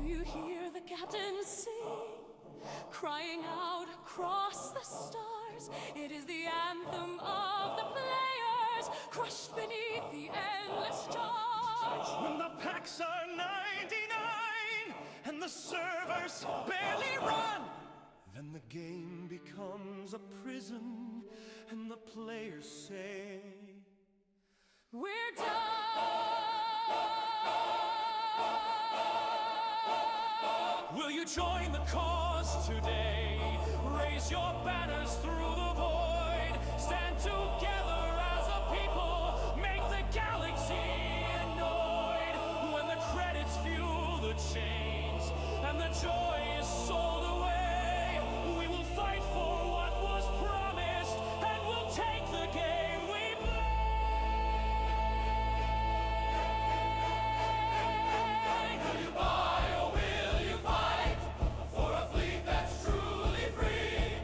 you hear the captain sing, crying out across the stars? It is the anthem of the players, crushed beneath the endless stars. When the packs are 99 and the servers barely run, then the game becomes a prison and the players say, we're done. Will you join the cause today? Raise your banners through the void. Stand together as a people. Make the galaxy annoyed. When the credits fuel the chains and the joy is sold away, we will fight for what was promised and we'll take the game we play. Will you buy or will you fight for a fleet that's truly free?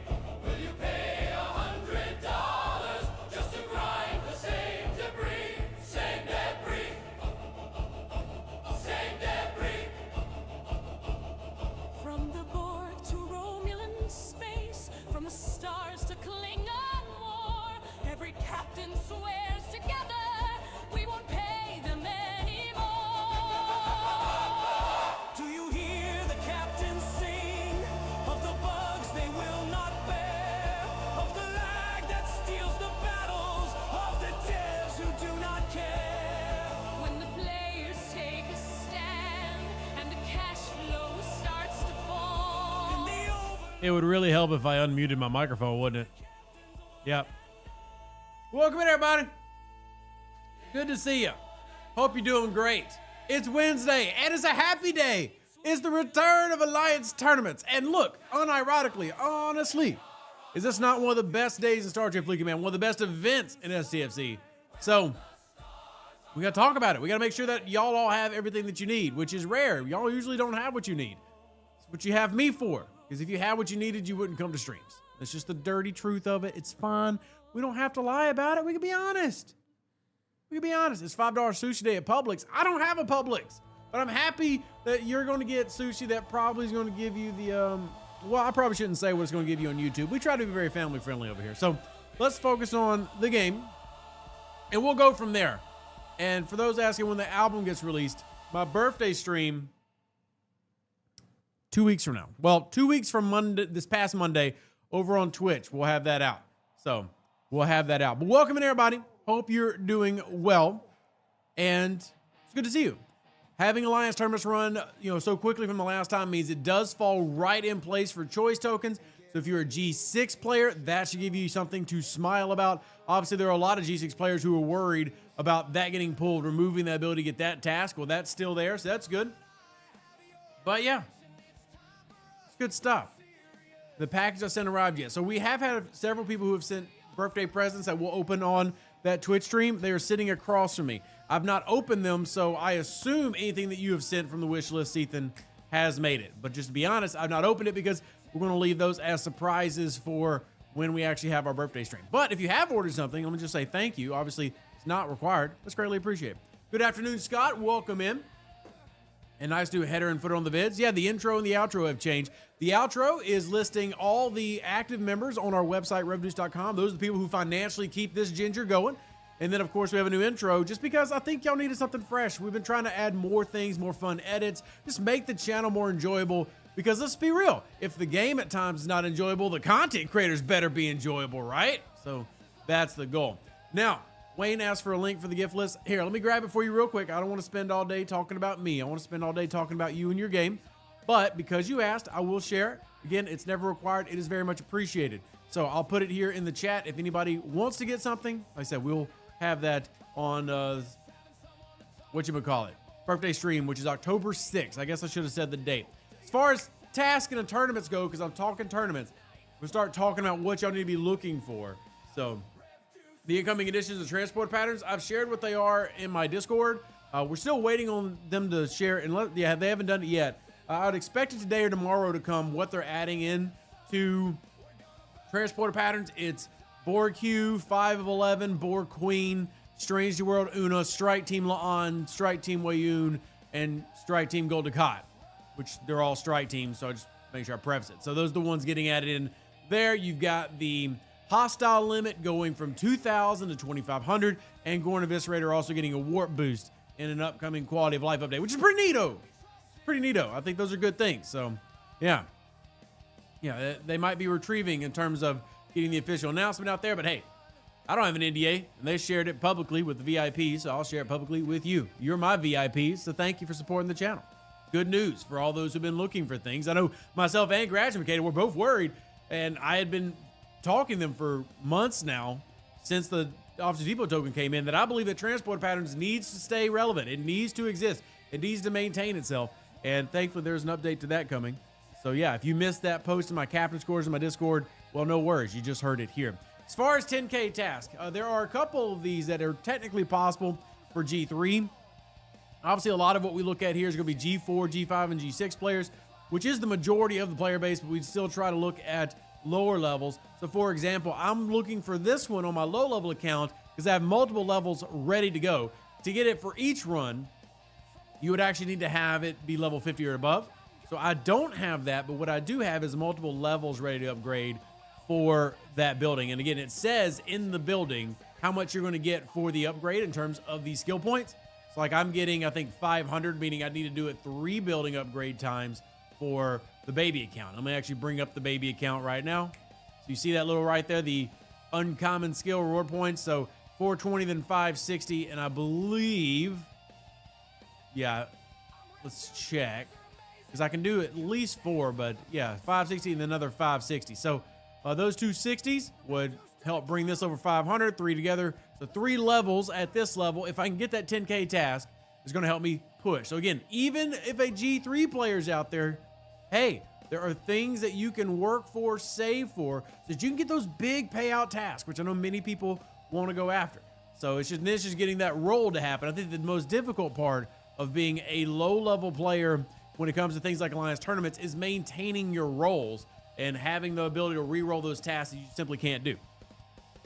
Will you pay $100 just to grind the same debris? Same debris. Same debris. From the Borg to Romulan space, from the stars to Klingon war, every captain swears together we won't pay them anymore. Do you hear the captain sing of the bugs they will not bear, of the lag that steals the battles, of the devs who do not care? When the players take a stand and the cash flow starts to fall, It would really help if I unmuted my microphone, wouldn't it? Yep. Welcome in, everybody. Good to see you. Hope you're doing great. It's Wednesday, and it's a happy day. It's the return of Alliance tournaments. And look, unironically, honestly, is this not one of the best days in Star Trek Fleet Command? One of the best events in STFC. So, we got to talk about it. We got to make sure that y'all all have everything that you need, which is rare. Y'all usually don't have what you need. It's what you have me for. Because if you had what you needed, you wouldn't come to streams. It's just the dirty truth of it. It's fine. We don't have to lie about it. We can be honest. We can be honest. It's $5 sushi day at Publix. I don't have a Publix, but I'm happy that you're going to get sushi that probably is going to give you the, well, I probably shouldn't say what it's going to give you on YouTube. We try to be very family friendly over here. So let's focus on the game and we'll go from there. And for those asking when the album gets released, my birthday stream 2 weeks from now. Well, 2 weeks from Monday, this past Monday, over on Twitch, we'll have that out. So we'll have that out. But welcome in, everybody. Hope you're doing well, and it's good to see you. Having Alliance tournaments run, so quickly from the last time means it does fall right in place for choice tokens. So if you're a G6 player, that should give you something to smile about. Obviously, there are a lot of G6 players who are worried about that getting pulled, removing the ability to get that task. Well, that's still there, so that's good. But yeah, it's good stuff. The package I sent arrived yet. So we have had several people who have sent birthday presents that will open on that Twitch stream. They are sitting across from me. I've not opened them, so I assume anything that you have sent from the wish list, Ethan, has made it. But just to be honest, I've not opened it because we're going to leave those as surprises for when we actually have our birthday stream. But if you have ordered something, let me just say thank you. Obviously, it's not required. That's greatly appreciated. Good afternoon, Scott. Welcome in. And nice to do a header and footer on the vids. Yeah, the intro and the outro have changed. The outro is listing all the active members on our website, revenues.com. Those are the people who financially keep this ginger going. And then, of course, we have a new intro just because I think y'all needed something fresh. We've been trying to add more things, more fun edits, just make the channel more enjoyable. Because let's be real, if the game at times is not enjoyable, the content creators better be enjoyable, right? So that's the goal. Now, Wayne asked for a link for the gift list. Here, let me grab it for you real quick. I don't want to spend all day talking about me. I want to spend all day talking about you and your game. But because you asked, I will share it. Again, it's never required. It is very much appreciated. So I'll put it here in the chat. If anybody wants to get something, like I said, we'll have that on, birthday stream, which is October 6th. I guess I should have said the date. As far as tasks and tournaments go, because I'm talking tournaments, we'll start talking about what y'all need to be looking for. So the incoming editions of transport patterns, I've shared what they are in my Discord. We're still waiting on them to share, and they haven't done it yet. I would expect it today or tomorrow to come, what they're adding in to transporter patterns. It's Borg Q, 5 of 11, Borg Queen, Strange New World Una, Strike Team La'an, Strike Team Wayun, and Strike Team Gul Dukat. which they're all strike teams, so I just make sure I preface it. So those are the ones getting added in there. You've got the hostile limit going from 2,000 to 2,500, and Gorn Eviscerator also getting a warp boost in an upcoming quality of life update, which is pretty neato. Pretty neato. I think those are good things. So, yeah. Yeah, they might be retrieving in terms of getting the official announcement out there, but hey, I don't have an NDA, and they shared it publicly with the VIPs, so I'll share it publicly with you. You're my VIPs, so thank you for supporting the channel. Good news for all those who've been looking for things. I know myself and Graduate were both worried, and I had been talking to them for months now since the Officer Depot token came in that I believe that transport patterns needs to stay relevant. It needs to exist. It needs to maintain itself, and thankfully there's an update to that coming. So yeah, if you missed that post in my captain scores in my Discord, well, no worries. You just heard it here. As far as 10K task, there are a couple of these that are technically possible for G3. Obviously, a lot of what we look at here is going to be G4, G5, and G6 players, which is the majority of the player base, but we'd still try to look at lower levels. So for example, I'm looking for this one on my low level account because I have multiple levels ready to go. To get it for each run, you would actually need to have it be level 50 or above. So I don't have that, but what I do have is multiple levels ready to upgrade for that building. And again, it says in the building how much you're going to get for the upgrade in terms of the skill points. So like I'm getting, I think 500, meaning I need to do it 3 building upgrade times for the baby account. I'm gonna actually bring up the baby account right now. So you see that little right there, the uncommon skill reward points. So 420, then 560, and I believe, yeah, let's check, because I can do at least 4, but yeah, 560 and another 560. So those two 60s would help bring this over 500, 3 together. So 3 levels at this level. If I can get that 10K task, it's gonna help me push. So again, even if a G3 player's out there, hey, there are things that you can work for, save for, so that you can get those big payout tasks, which I know many people want to go after. So it's just getting that roll to happen. I think the most difficult part of being a low-level player when it comes to things like Alliance tournaments is maintaining your rolls and having the ability to re-roll those tasks that you simply can't do.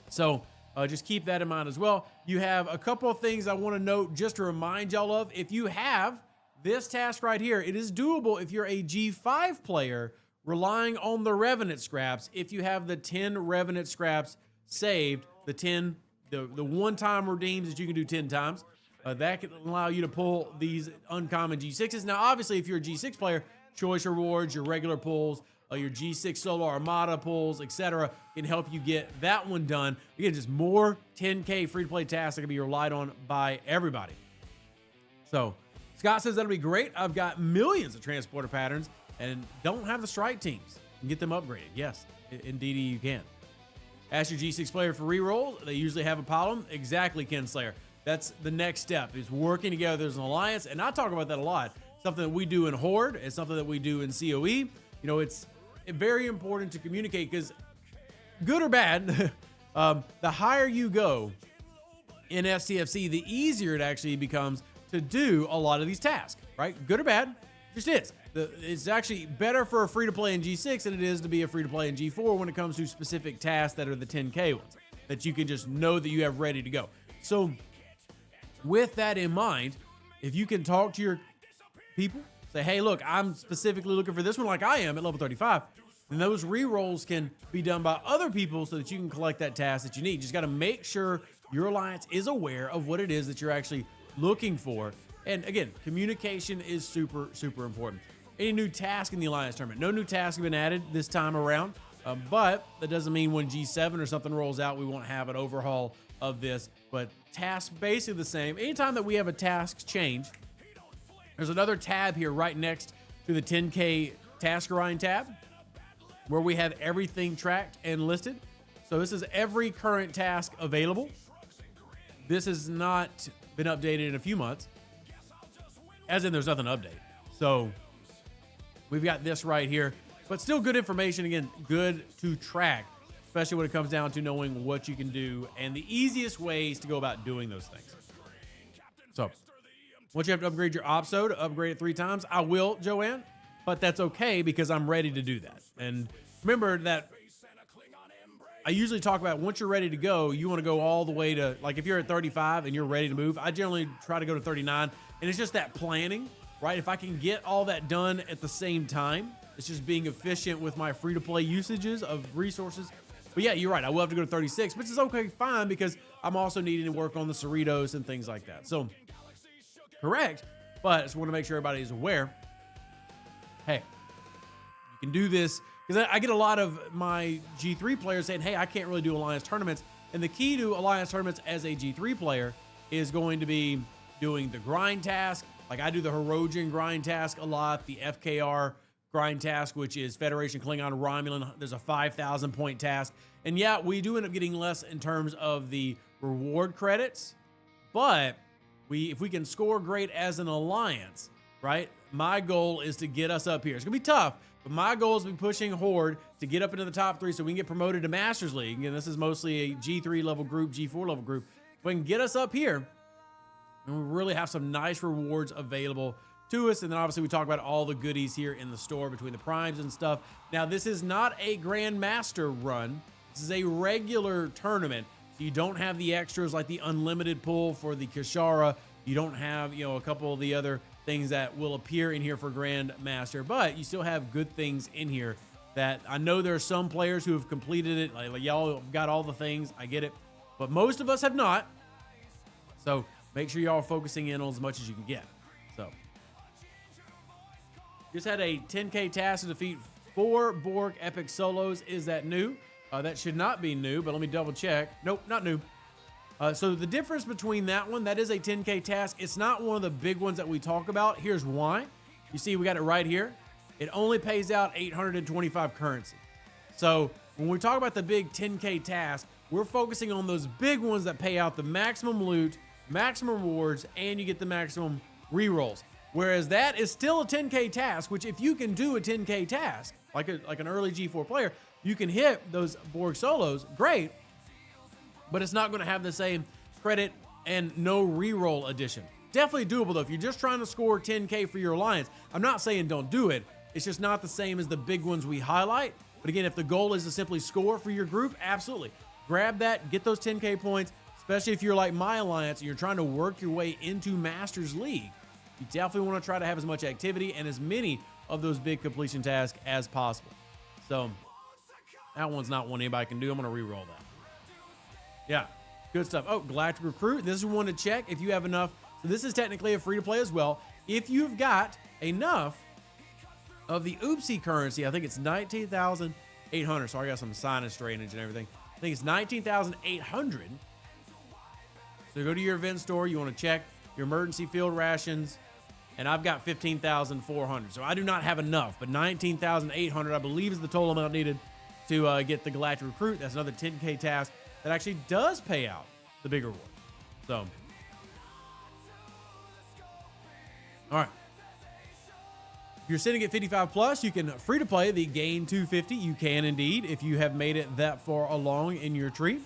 So just keep that in mind as well. You have a couple of things I want to note just to remind y'all of. If you have this task right here, it is doable if you're a G5 player relying on the Revenant scraps. If you have the 10 Revenant scraps saved, the one-time redeems that you can do 10 times, that can allow you to pull these uncommon G6s. Now, obviously, if you're a G6 player, choice rewards, your regular pulls, your G6 Solo Armada pulls, etc., can help you get that one done. Again, just more 10K free-to-play tasks that can be relied on by everybody. So Scott says that'll be great. I've got millions of transporter patterns and don't have the strike teams. And get them upgraded. Yes, indeed you can. Ask your G6 player for rerolls. They usually have a problem. Exactly, Ken Slayer. That's the next step, is working together as an alliance. And I talk about that a lot. Something that we do in Horde. It's something that we do in COE. You know, it's very important to communicate because good or bad, the higher you go in STFC, the easier it actually becomes to do a lot of these tasks, right? Good or bad, just is. It's actually better for a free-to-play in G6 than it is to be a free-to-play in G4 when it comes to specific tasks that are the 10K ones that you can just know that you have ready to go. So with that in mind, if you can talk to your people, say, hey, look, I'm specifically looking for this one like I am at level 35, then those re-rolls can be done by other people so that you can collect that task that you need. You just got to make sure your alliance is aware of what it is that you're actually looking for. And again, communication is super, super important. Any new task in the Alliance tournament? No new tasks have been added this time around, but that doesn't mean when G7 or something rolls out, we won't have an overhaul of this. But tasks basically the same. Anytime that we have a task change, there's another tab here right next to the 10K task grind tab where we have everything tracked and listed. So this is every current task available. This has not been updated in a few months, as in there's nothing to update. So we've got this right here, but still good information. Again, good to track, especially when it comes down to knowing what you can do and the easiest ways to go about doing those things. So once you have to upgrade your Opso to upgrade it 3 times, I will, Joanne, but that's okay because I'm ready to do that. And remember that I usually talk about once you're ready to go, you want to go all the way to, like if you're at 35 and you're ready to move, I generally try to go to 39. And it's just that planning right? If I can get all that done at the same time, it's just being efficient with my free-to-play usages of resources. But yeah, you're right. I will have to go to 36, which is okay, fine, because I'm also needing to work on the Cerritos and things like that. So, correct. But I just want to make sure everybody is aware. Hey, you can do this. Because I get a lot of my G3 players saying, hey, I can't really do Alliance tournaments. And the key to Alliance tournaments as a G3 player is going to be doing the grind task. Like I do the Herodian grind task a lot, the FKR grind task, which is Federation, Klingon, Romulan. There's a 5,000 point task. And yeah, we do end up getting less in terms of the reward credits. But if we can score great as an Alliance, right? My goal is to get us up here. It's going to be tough. But my goal is to be pushing Horde to get up into the top 3 so we can get promoted to Masters League. And this is mostly a G3 level group, G4 level group. If we can get us up here, and we really have some nice rewards available to us. And then obviously we talk about all the goodies here in the store between the primes and stuff. Now, this is not a Grandmaster run. This is a regular tournament. So you don't have the extras like the unlimited pull for the Kashara. You don't have, a couple of the other things that will appear in here for Grandmaster, but you still have good things in here that I know there are some players who have completed it. Like y'all got all the things, I get it, but most of us have not. So make sure y'all are focusing in on as much as you can get. So just had a 10K task to defeat 4 Borg epic solos. Is that new? That should not be new, but let me double check. Nope, not new. So the difference between that one, that is a 10K task. It's not one of the big ones that we talk about. Here's why. You see, we got it right here. It only pays out 825 currency. So when we talk about the big 10K task, we're focusing on those big ones that pay out the maximum loot, maximum rewards, and you get the maximum rerolls. Whereas that is still a 10K task, which if you can do a 10K task, like an early G4 player, you can hit those Borg solos, great. But it's not going to have the same credit and no reroll addition. Definitely doable, though. If you're just trying to score 10K for your Alliance, I'm not saying don't do it. It's just not the same as the big ones we highlight. But again, if the goal is to simply score for your group, absolutely. Grab that, get those 10K points, especially if you're like my Alliance and you're trying to work your way into Masters League. You definitely want to try to have as much activity and as many of those big completion tasks as possible. So that one's not one anybody can do. I'm going to re-roll that. Yeah, good stuff. Oh, Galactic Recruit. This is one to check if you have enough. So this is technically a free-to-play as well. If you've got enough of the Oopsie currency, I think it's 19,800. So I got some sinus drainage and everything. I think it's 19,800. So go to your event store. You want to check your emergency field rations. And I've got 15,400. So I do not have enough. But 19,800, I believe, is the total amount needed to get the Galactic Recruit. That's another 10K task that actually does pay out the big reward. So, all right. If you're sitting at 55 plus, you can free to play the Gain 250. You can indeed, if you have made it that far along in your tree.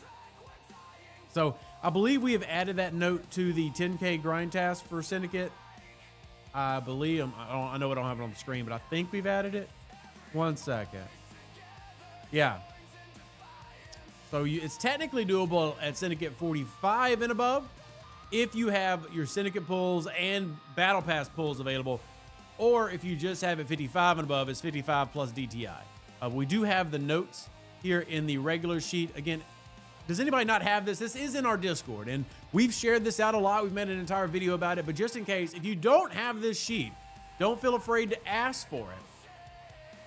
So I believe we have added that note to the 10K grind task for Syndicate. I believe, I know I don't have it on the screen, but I think we've added it. 1 second. Yeah. So it's technically doable at Syndicate 45 and above if you have your Syndicate pulls and Battle Pass pulls available, or if you just have it 55 and above, it's 55 plus DTI. We do have the notes here in the regular sheet. Again, does anybody not have this? This is in our Discord, and we've shared this out a lot. We've made an entire video about it, but just in case, if you don't have this sheet, don't feel afraid to ask for it.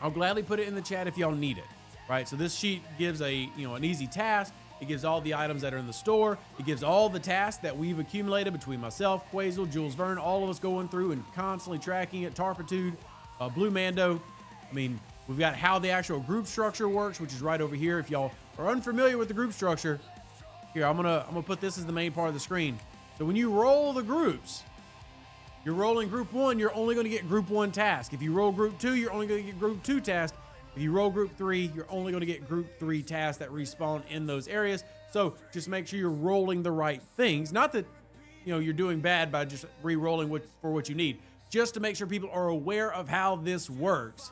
I'll gladly put it in the chat if y'all need it. Right, so this sheet gives an easy task. It gives all the items that are in the store. It gives all the tasks that we've accumulated between myself, Quazel, Jules Verne, all of us going through and constantly tracking it. Tarpitude, Blue Mando. I mean, we've got how the actual group structure works, which is right over here. If y'all are unfamiliar with the group structure, here I'm gonna put this as the main part of the screen. So when you roll the groups, you're rolling Group 1. You're only going to get Group 1 task. If you roll Group 2, you're only going to get Group 2 task. If you roll Group 3, you're only going to get Group 3 tasks that respawn in those areas. So just make sure you're rolling the right things. Not that you're doing bad by just re-rolling for what you need. Just to make sure people are aware of how this works.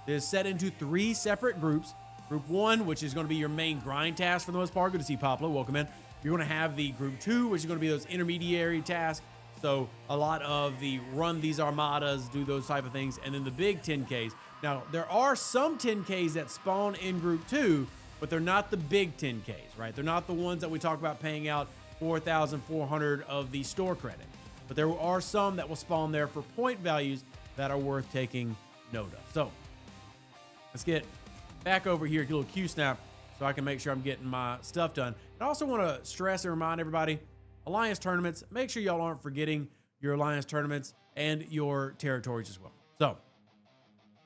It is set into 3 separate groups. Group 1, which is going to be your main grind task for the most part. Good to see Poplo. Welcome in. You're going to have the Group 2, which is going to be those intermediary tasks. So a lot of the run these armadas, do those type of things, and then the big 10Ks. Now, there are some 10Ks that spawn in Group 2, but they're not the big 10Ks, right? They're not the ones that we talk about paying out 4,400 of the store credit. But there are some that will spawn there for point values that are worth taking note of. So let's get back over here, get a little Q snap so I can make sure I'm getting my stuff done. I also want to stress and remind everybody, Alliance tournaments, make sure y'all aren't forgetting your Alliance tournaments and your territories as well. So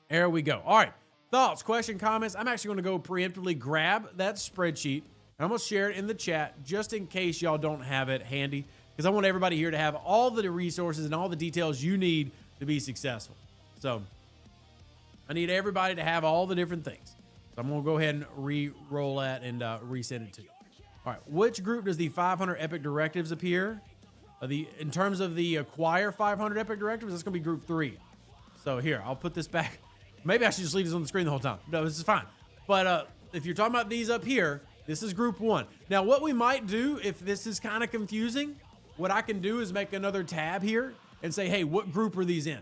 there we go. All right. Thoughts, questions, comments. I'm actually going to go preemptively grab that spreadsheet, and I'm going to share it in the chat just in case y'all don't have it handy, because I want everybody here to have all the resources and all the details you need to be successful. So I need everybody to have all the different things. So I'm going to go ahead and re-roll that and resend it to you. All right. Which group does the 500 epic directives appear? In terms of the acquire 500 epic directives, that's going to be group 3. So here, I'll put this back. Maybe I should just leave this on the screen the whole time. No, this is fine. But if you're talking about these up here, this is group 1. Now, what we might do, if this is kind of confusing, what I can do is make another tab here and say, hey, what group are these in?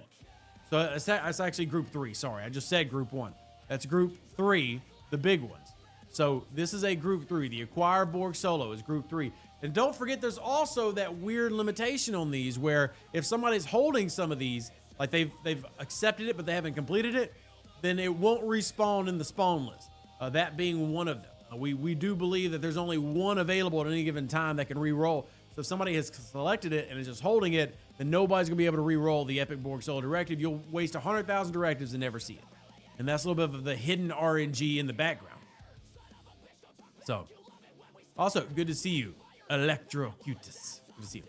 So it's actually group 3. Sorry, I just said group 1. That's group 3, the big ones. So this is a group 3. The Acquire Borg Solo is group 3. And don't forget, there's also that weird limitation on these where if somebody's holding some of these, like they've accepted it, but they haven't completed it, then it won't respawn in the spawn list, that being one of them. We do believe that there's only one available at any given time that can re-roll. So if somebody has selected it and is just holding it, then nobody's going to be able to re-roll the Epic Borg Solo Directive. You'll waste 100,000 directives and never see it. And that's a little bit of the hidden RNG in the background. So, also, good to see you, Electrocutus. Good to see you.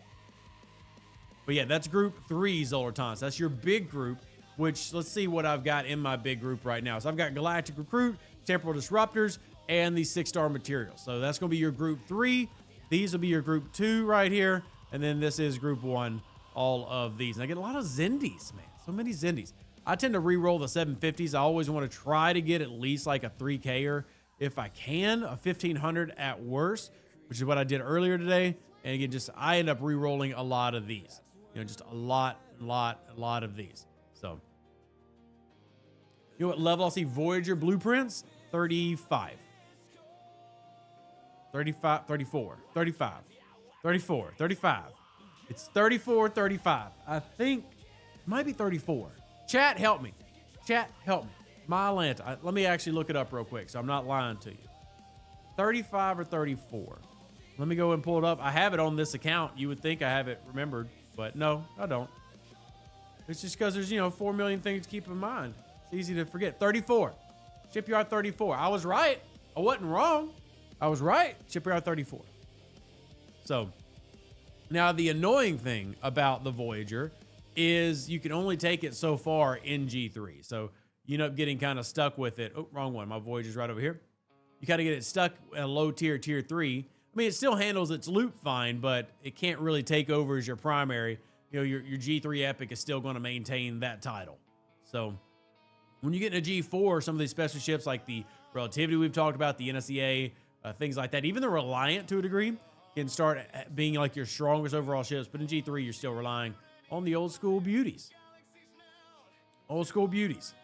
But yeah, that's group 3, Zolotans. That's your big group, which let's see what I've got in my big group right now. So I've got Galactic Recruit, Temporal Disruptors, and the 6-star materials. So that's going to be your group 3. These will be your group 2 right here. And then this is group 1, all of these. And I get a lot of Zendies, man. So many Zendies. I tend to re-roll the 750s. I always want to try to get at least like a 3K-er if I can, a 1,500 at worst, which is what I did earlier today. And again, I end up re-rolling a lot of these. Just a lot of these. So, you know what level I'll see Voyager blueprints? 35. 35, 34, 35, 34, 35. It's 34, 35. I think it might be 34. Chat, help me. Chat, help me. My Atlanta. Let me actually look it up real quick so I'm not lying to you. 35 or 34. Let me go and pull it up. I have it on this account. You would think I have it remembered, but no, I don't. It's just because there's, 4 million things to keep in mind. It's easy to forget. 34. Shipyard 34. I was right. I wasn't wrong. I was right. Shipyard 34. So, now the annoying thing about the Voyager is you can only take it so far in G3. So, you end up getting kind of stuck with it. Oh, wrong one. My Voyager's right over here. You kind of get it stuck at a low tier, tier 3. I mean, it still handles its loot fine, but it can't really take over as your primary. Your G3 Epic is still going to maintain that title. So when you get into G4, some of these special ships like the Relativity we've talked about, the NSEA, things like that, even the Reliant to a degree, can start being like your strongest overall ships. But in G3, you're still relying on the old school beauties. Old school beauties.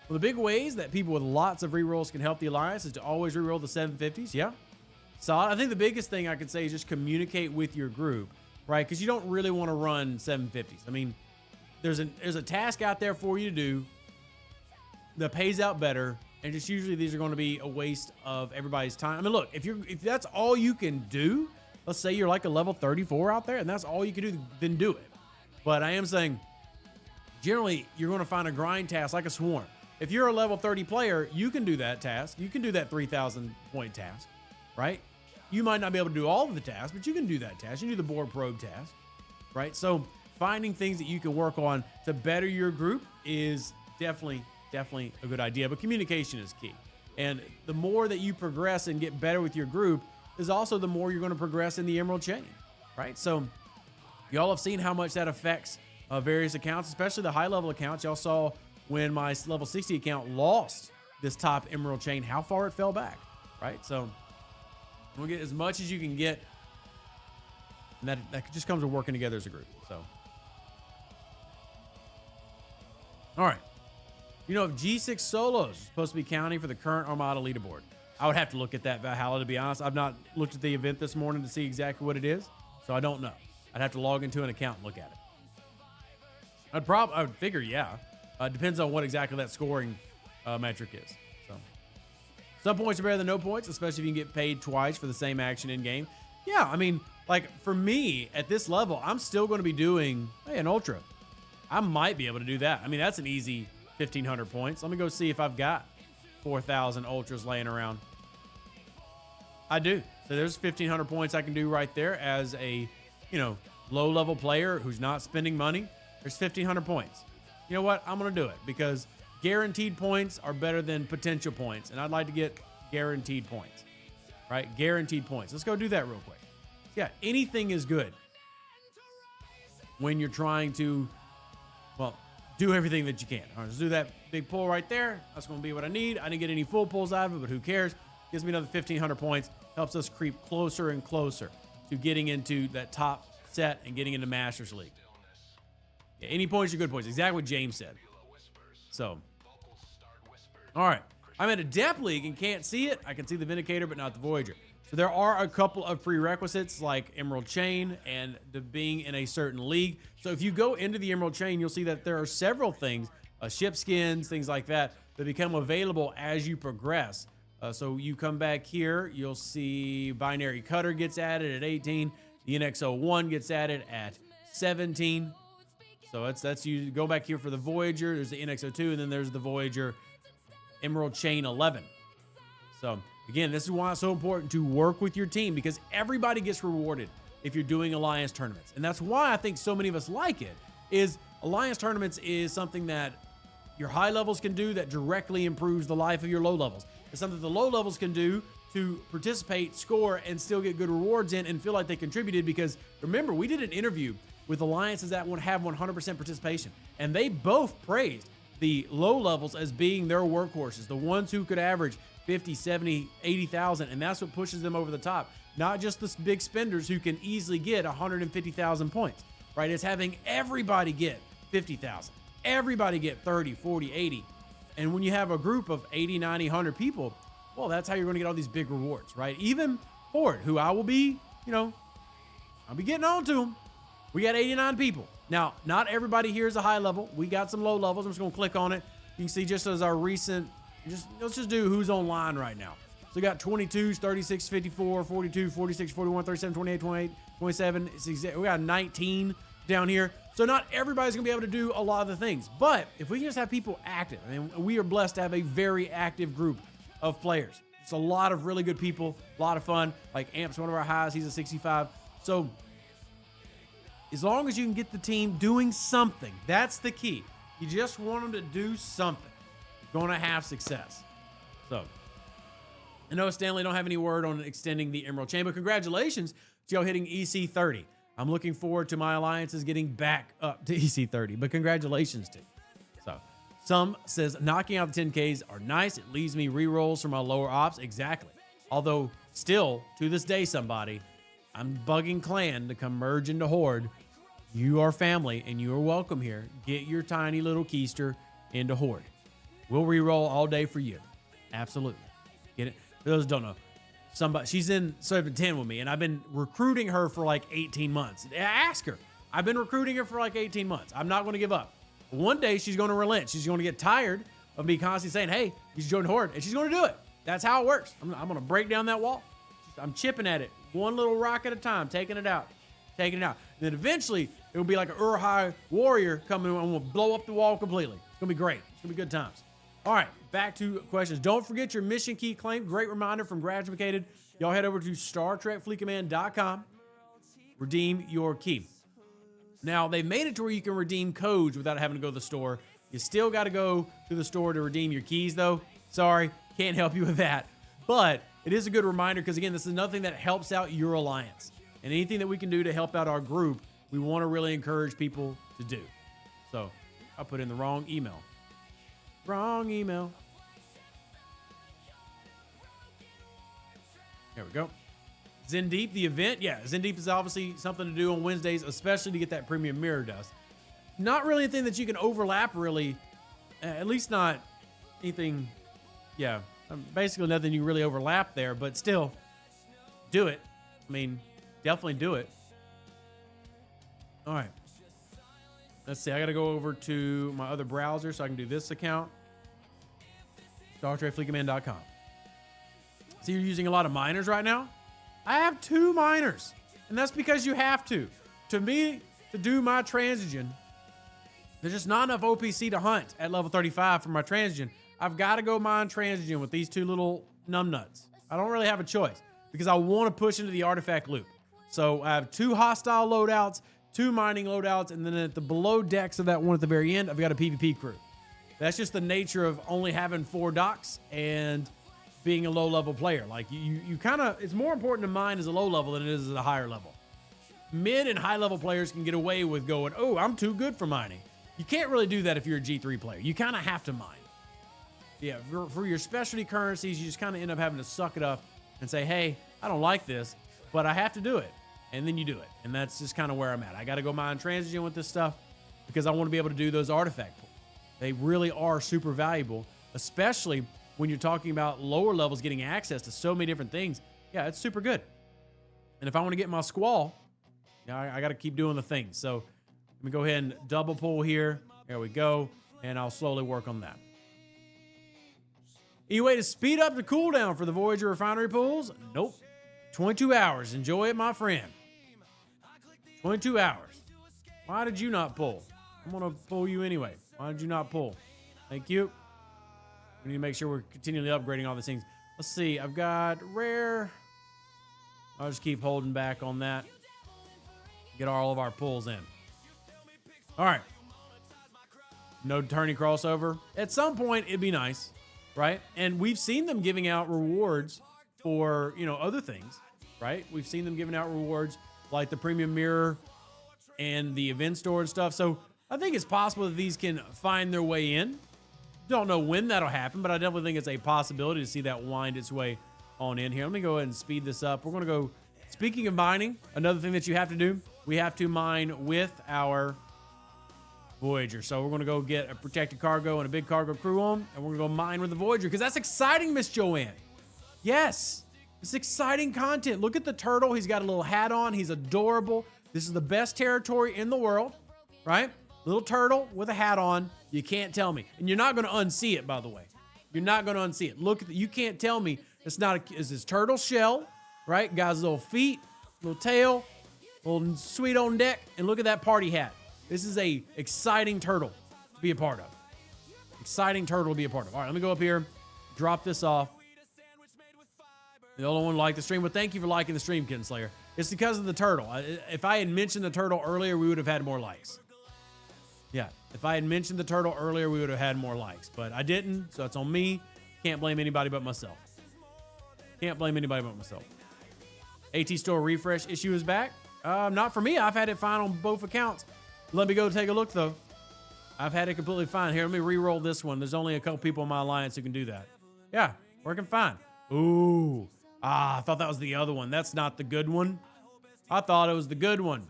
Well, the big ways that people with lots of rerolls can help the Alliance is to always reroll the 750s. Yeah. So I think the biggest thing I could say is just communicate with your group, right? Because you don't really want to run 750s. I mean, there's a task out there for you to do that pays out better, and just usually these are going to be a waste of everybody's time. I mean, look, if that's all you can do, let's say you're like a level 34 out there, and that's all you can do, then do it. But I am saying, generally, you're going to find a grind task like a swarm. If you're a level 30 player, you can do that task. You can do that 3,000 point task, right? You might not be able to do all of the tasks, but you can do that task. You can do the board probe task, right? So finding things that you can work on to better your group is definitely a good idea. But communication is key. And the more that you progress and get better with your group is also the more you're going to progress in the Emerald Chain, right? So y'all have seen how much that affects various accounts, especially the high-level accounts. Y'all saw when my level 60 account lost this top Emerald Chain, how far it fell back, right? So we'll get as much as you can get. And that just comes with working together as a group. So, all right. You know, if G6 Solos is supposed to be counting for the current Armada leaderboard, I would have to look at that Valhalla, to be honest. I've not looked at the event this morning to see exactly what it is, so I don't know. I'd have to log into an account and look at it. I would figure, yeah. Depends on what exactly that scoring metric is. So, some points are better than no points, especially if you can get paid twice for the same action in game. Yeah, I mean, like for me at this level, I'm still going to be doing an ultra. I might be able to do that. I mean, that's an easy 1,500 points. Let me go see if I've got 4,000 ultras laying around. I do. So there's 1,500 points I can do right there as a, low level player who's not spending money. There's 1,500 points. You know what? I'm going to do it because guaranteed points are better than potential points. And I'd like to get guaranteed points, right? Guaranteed points. Let's go do that real quick. Yeah, anything is good when you're trying to, do everything that you can. All right, let's do that big pull right there. That's going to be what I need. I didn't get any full pulls out of it, but who cares? Gives me another 1,500 points. Helps us creep closer and closer to getting into that top set and getting into Masters League. Yeah, any points are good points. Exactly what James said. So, all right. I'm at a Depth League and can't see it. I can see the Vindicator, but not the Voyager. So there are a couple of prerequisites like Emerald Chain and the being in a certain league. So if you go into the Emerald Chain, you'll see that there are several things, ship skins, things like that become available as you progress. So you come back here, you'll see Binary Cutter gets added at 18. The NX-01 gets added at 17. So that's you go back here for the Voyager. There's the NX-02, and then there's the Voyager Emerald Chain 11. So again, this is why it's so important to work with your team because everybody gets rewarded if you're doing Alliance tournaments. And that's why I think so many of us like it, is Alliance tournaments is something that your high levels can do that directly improves the life of your low levels. It's something the low levels can do to participate, score, and still get good rewards in and feel like they contributed because, remember, we did an interview with alliances that would have 100% participation, and they both praised the low levels as being their workhorses, the ones who could average 50, 70, 80,000, and that's what pushes them over the top. Not just the big spenders who can easily get 150,000 points, right? It's having everybody get 50,000. Everybody get 30, 40, 80. And when you have a group of 80, 90, 100 people, well, that's how you're going to get all these big rewards, right? Even Horde, who I will be, I'll be getting on to them. We got 89 people. Now, not everybody here is a high level. We got some low levels. I'm just going to click on it. You can see just as our recent, let's just do who's online right now. So we got 22s, 36, 54, 42, 46, 41, 37, 28, 28, 27. We got 19 down here. So not everybody's going to be able to do a lot of the things. But if we can just have people active, I mean, we are blessed to have a very active group of players. It's a lot of really good people, a lot of fun. Like Amp's one of our highs. He's a 65. So as long as you can get the team doing something, that's the key. You just want them to do something. You're going to have success. So I know Stanley don't have any word on extending the Emerald Chain, but congratulations to y'all hitting EC30. I'm looking forward to my alliances getting back up to EC30, but congratulations to you. So some says knocking out the 10Ks are nice. It leaves me rerolls for my lower ops. Exactly. Although still to this day, somebody, I'm bugging Clan to come merge into Horde. You are family and you are welcome here. Get your tiny little keister into Horde. We'll reroll all day for you. Absolutely. Get it? For those who don't know, she's in 7-10 with me, and I've been recruiting her for like 18 months. Ask her. I've been recruiting her for like 18 months. I'm not going to give up. One day she's going to relent. She's going to get tired of me constantly saying, hey, you should join Horde, and she's going to do it. That's how it works. I'm going to break down that wall. I'm chipping at it, one little rock at a time, taking it out. And then eventually it will be like an Urhai warrior coming and will blow up the wall completely. It's going to be great. It's going to be good times. All right, back to questions. Don't forget your mission key claim. Great reminder from Graduated. Y'all head over to StarTrekFleetCommand.com. Redeem your key. Now, they've made it to where you can redeem codes without having to go to the store. You still got to go to the store to redeem your keys, though. Sorry, can't help you with that. But it is a good reminder because, again, this is nothing that helps out your alliance. And anything that we can do to help out our group, we want to really encourage people to do. So I put in the wrong email. Wrong email. There we go. Zendeep, the event. Yeah, Zendeep is obviously something to do on Wednesdays, especially to get that premium mirror dust. Not really anything that you can overlap, really. At least not anything. Yeah, basically nothing you really overlap there, but still, do it. I mean, definitely do it. All right. Let's see. I got to go over to my other browser so I can do this account. StarTrekFleetCommand.com. So you're using a lot of miners right now? I have 2 miners, and that's because you have to. To me, to do my transigen, there's just not enough OPC to hunt at level 35 for my transigen. I've got to go mine transigen with these 2 little numbnuts. I don't really have a choice because I want to push into the artifact loop. So I have 2 hostile loadouts, 2 mining loadouts, and then at the below decks of that one at the very end, I've got a PvP crew. That's just the nature of only having 4 docks and being a low level player. Like you kind of, it's more important to mine as a low level than it is as a higher level. Mid and high level players can get away with going, oh, I'm too good for mining. You can't really do that if you're a G3 player. You kind of have to mine. Yeah, for your specialty currencies, you just kind of end up having to suck it up and say, hey, I don't like this, but I have to do it. And then you do it. And that's just kind of where I'm at. I got to go mine transigen with this stuff because I want to be able to do those artifact pulls. They really are super valuable, especially when you're talking about lower levels getting access to so many different things. Yeah, it's super good. And if I want to get my squall, I got to keep doing the things. So let me go ahead and double pull here. There we go. And I'll slowly work on that. Any way to speed up the cooldown for the Voyager refinery pools? Nope. 22 hours. Enjoy it, my friend. 22 hours. Why did you not pull? I'm going to pull you anyway. Why did you not pull? Thank you. We need to make sure we're continually upgrading all these things. Let's see. I've got rare. I'll just keep holding back on that. Get all of our pulls in. All right. No tourney crossover. At some point, it'd be nice, right? And we've seen them giving out rewards for, other things, right? We've seen them giving out rewards like the premium mirror and the event store and stuff. So I think it's possible that these can find their way in. Don't know when that'll happen, but I definitely think it's a possibility to see that wind its way on in here. Let me go ahead and speed this up. We're going to go, speaking of mining, another thing that you have to do, we have to mine with our Voyager. So we're going to go get a protected cargo and a big cargo crew on, and we're going to go mine with the Voyager because that's exciting, Miss Joanne. Yes, it's exciting content. Look at the turtle. He's got a little hat on. He's adorable. This is the best territory in the world, right? Little turtle with a hat on. You can't tell me. And you're not going to unsee it, by the way. You're not going to unsee it. Look at you can't tell me it's not is his turtle shell, right? Guy's little feet, little tail, little sweet on deck. And look at that party hat. This is a exciting turtle to be a part of. Exciting turtle to be a part of. All right, let me go up here, drop this off. The only one like the stream. Well, thank you for liking the stream, Kinslayer. It's because of the turtle. If I had mentioned the turtle earlier, we would have had more likes. Yeah, if I had mentioned the turtle earlier, we would have had more likes. But I didn't, so it's on me. Can't blame anybody but myself. Can't blame anybody but myself. AT Store refresh issue is back. Not for me. I've had it fine on both accounts. Let me go take a look, though. I've had it completely fine. Here, let me re-roll this one. There's only a couple people in my alliance who can do that. Yeah, working fine. Ooh. I thought that was the other one. That's not the good one. I thought it was the good one.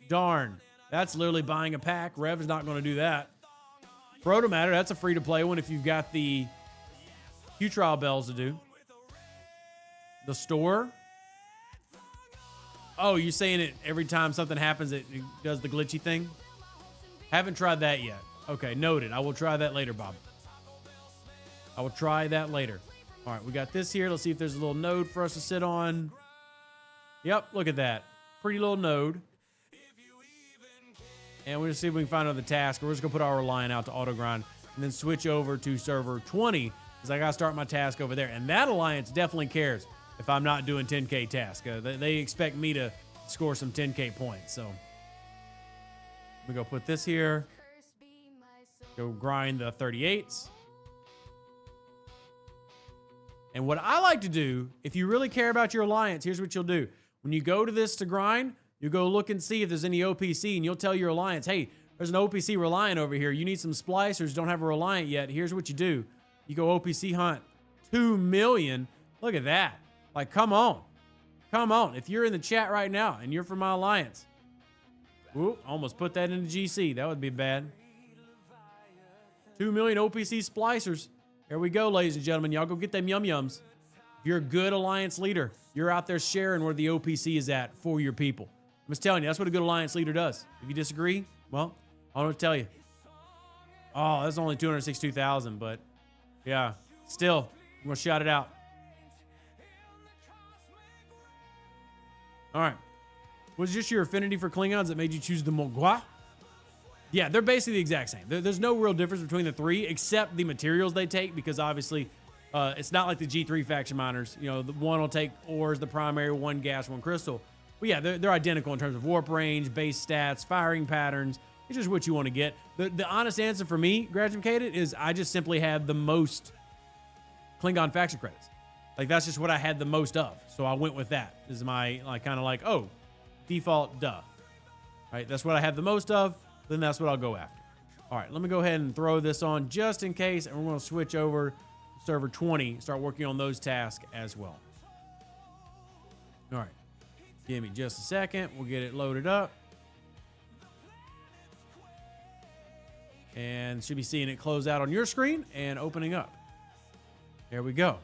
Darn. That's literally buying a pack. Rev's not going to do that. Protomatter, that's a free-to-play one if you've got the Q-Trial bells to do. The store. Oh, you're saying it every time something happens, it does the glitchy thing? Haven't tried that yet. Okay, noted. I will try that later, Bob. I will try that later. All right, we got this here. Let's see if there's a little node for us to sit on. Yep, look at that. Pretty little node. And we're going to see if we can find another task. We're just going to put our line out to auto grind and then switch over to server 20 because I got to start my task over there. And that alliance definitely cares if I'm not doing 10K task. They expect me to score some 10K points. So we go put this here. Go grind the 38s. And what I like to do, if you really care about your alliance, here's what you'll do. When you go to this to grind, you go look and see if there's any OPC, and you'll tell your alliance, hey, there's an OPC Reliant over here. You need some splicers, don't have a Reliant yet. Here's what you do. You go OPC hunt. 2 million. Look at that. Like, come on. Come on. If you're in the chat right now and you're from my alliance. Whoop, almost put that into GC. That would be bad. 2 million OPC splicers. Here we go, ladies and gentlemen. Y'all go get them yum-yums. If you're a good alliance leader, you're out there sharing where the OPC is at for your people. I'm just telling you, that's what a good alliance leader does. If you disagree, well, I don't know what to tell you. Oh, that's only 262,000, but yeah, still, I'm going to shout it out. All right. Was it just your affinity for Klingons that made you choose the Mogwai? Yeah, they're basically the exact same. There's no real difference between the three except the materials they take, because obviously it's not like the G3 faction miners. You know, the one will take ores, the primary, one gas, one crystal. But yeah, they're identical in terms of warp range, base stats, firing patterns. It's just what you want to get. The honest answer for me, Graduated, is I just simply had the most Klingon faction credits. Like, that's just what I had the most of. So I went with that. This is my, like, kind of like, oh, default, duh. Right? That's what I have the most of. Then that's what I'll go after. All right, let me go ahead and throw this on just in case, and we're going to switch over to server 20, start working on those tasks as well. All right, give me just a second. We'll get it loaded up. And should be seeing it close out on your screen and opening up. There we go.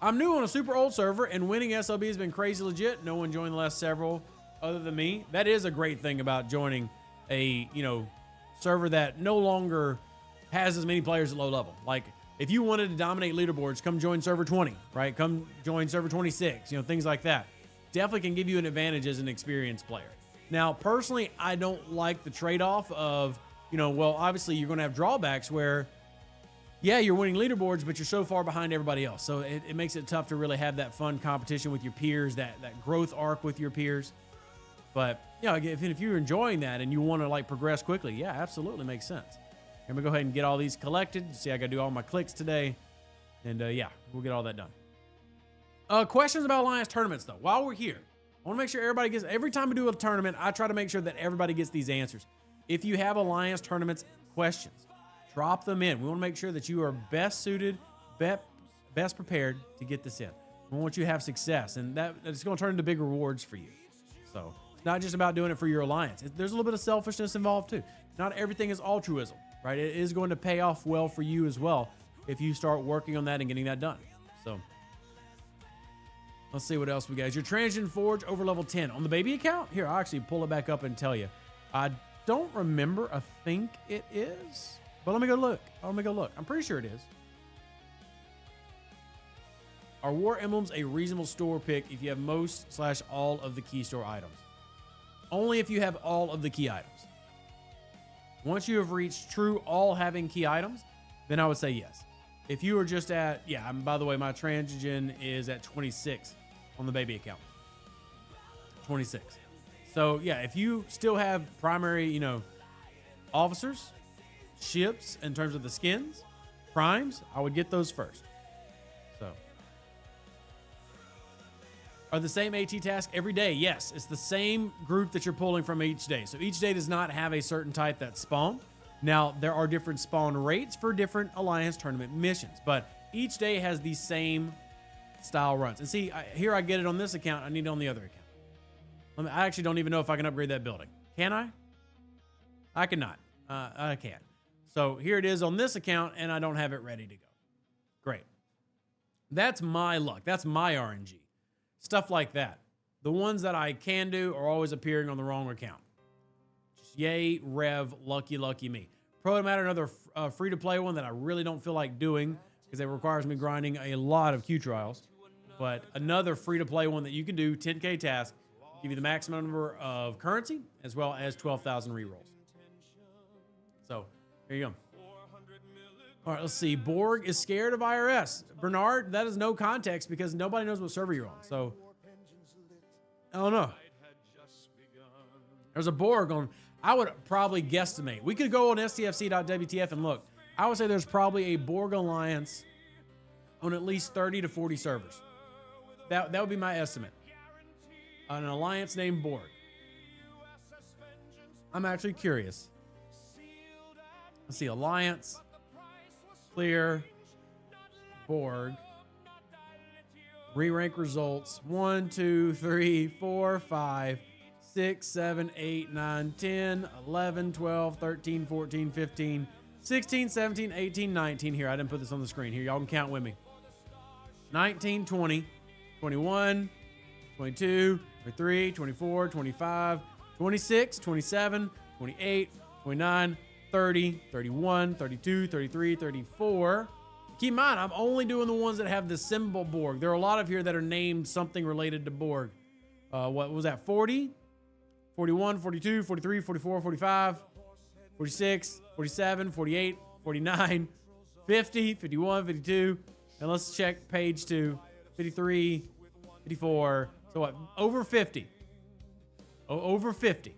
I'm new on a super old server, and winning SLB has been crazy legit. No one joined the last several other than me. That is a great thing about joining a, you know, server that no longer has as many players at low level. Like, if you wanted to dominate leaderboards, come join server 20, right? Come join server 26, you know, things like that. Definitely can give you an advantage as an experienced player. Now, personally, I don't like the trade-off of, you know, well, obviously you're going to have drawbacks where, yeah, you're winning leaderboards, but you're so far behind everybody else. So it makes it tough to really have that fun competition with your peers, that growth arc with your peers. But, you know, if you're enjoying that and you want to, like, progress quickly, yeah, absolutely makes sense. I'm going to go ahead and get all these collected. See, I got to do all my clicks today. And, yeah, we'll get all that done. Questions about Alliance tournaments, though. While we're here, I want to make sure everybody gets... Every time we do a tournament, I try to make sure that everybody gets these answers. If you have Alliance tournaments questions, drop them in. We want to make sure that you are best suited, best prepared to get this in. We want you to have success, and that's going to turn into big rewards for you. So it's not just about doing it for your alliance. There's a little bit of selfishness involved too. Not everything is altruism, right? It is going to pay off well for you as well if you start working on that and getting that done. So let's see what else we got. Is your Transient Forge over level 10 on the baby account? Here, I'll actually pull it back up and tell you. I don't remember. I think it is. But let me go look. I'm pretty sure it is. Are War Emblems a reasonable store pick if you have most/all of the key store items? Only if you have all of the key items. Once you have reached true all having key items, then I would say yes. If you are just at, yeah, and by the way, my Transigen is at 26 on the baby account. 26. So yeah, if you still have primary, you know, officers, ships in terms of the skins, primes, I would get those first. So, are the same AT task every day? Yes, it's the same group that you're pulling from each day. So each day does not have a certain type that spawn. Now, there are different spawn rates for different Alliance tournament missions, but each day has the same style runs. And see, here I get it on this account. I need it on the other account. I actually don't even know if I can upgrade that building. Can I? I cannot. I can't. So here it is on this account, and I don't have it ready to go. Great. That's my luck. That's my RNG. Stuff like that. The ones that I can do are always appearing on the wrong account. Just yay, Rev, lucky, lucky me. Pro Matter, another free-to-play one that I really don't feel like doing because it requires me grinding a lot of Q trials. But another free-to-play one that you can do, 10K task, give you the maximum number of currency as well as 12,000 rerolls. So... there you go. All right, let's see. Borg is scared of IRS. Bernard, that is no context because nobody knows what server you're on. So, I don't know. There's a Borg on, I would probably guesstimate. We could go on stfc.wtf and look. I would say there's probably a Borg Alliance on at least 30 to 40 servers. That would be my estimate. An Alliance named Borg. I'm actually curious. Let's see, Alliance, clear, Borg. Re-rank results. 1, 2, 3, 4, 5, 6, 7, 8, 9, 10, 11, 12, 13, 14, 15, 16, 17, 18, 19. Here, I didn't put this on the screen. Here, y'all can count with me. 19, 20, 21, 22, 23, 24, 25, 26, 27, 28, 29, 30, 31, 32, 33, 34. Keep in mind, I'm only doing the ones that have the symbol Borg. There are a lot of here that are named something related to Borg. What was that? 40, 41, 42, 43, 44, 45, 46, 47, 48, 49, 50, 51, 52. And let's check page 2. 53, 54. So what? Over 50. Over 50.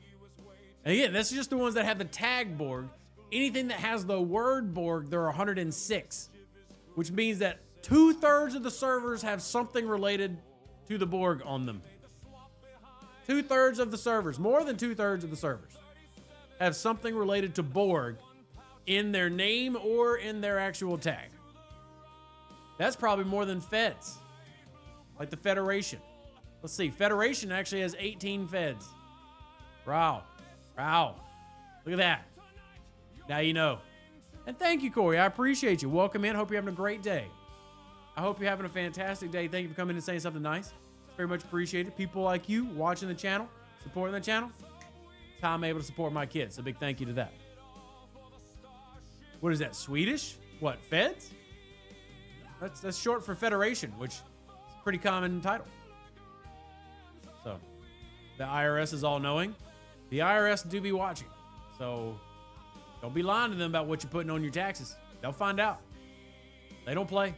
And again, that's just the ones that have the tag Borg. Anything that has the word Borg, there are 106. Which means that 2/3 of the servers have something related to the Borg on them. 2/3 of the servers, more than 2/3 of the servers, have something related to Borg in their name or in their actual tag. That's probably more than Feds, like the Federation. Let's see, Federation actually has 18 Feds. Wow. Wow. Look at that. Now you know. And thank you, Corey. I appreciate you. Welcome in. Hope you're having a great day. I hope you're having a fantastic day. Thank you for coming in and saying something nice. It's very much appreciated. People like you watching the channel, supporting the channel. It's how I'm able to support my kids. So big thank you to that. What is that? Swedish? What? Feds? That's short for Federation, which is a pretty common title. So the IRS is all knowing. The IRS do be watching. So don't be lying to them about what you're putting on your taxes. They'll find out. They don't play.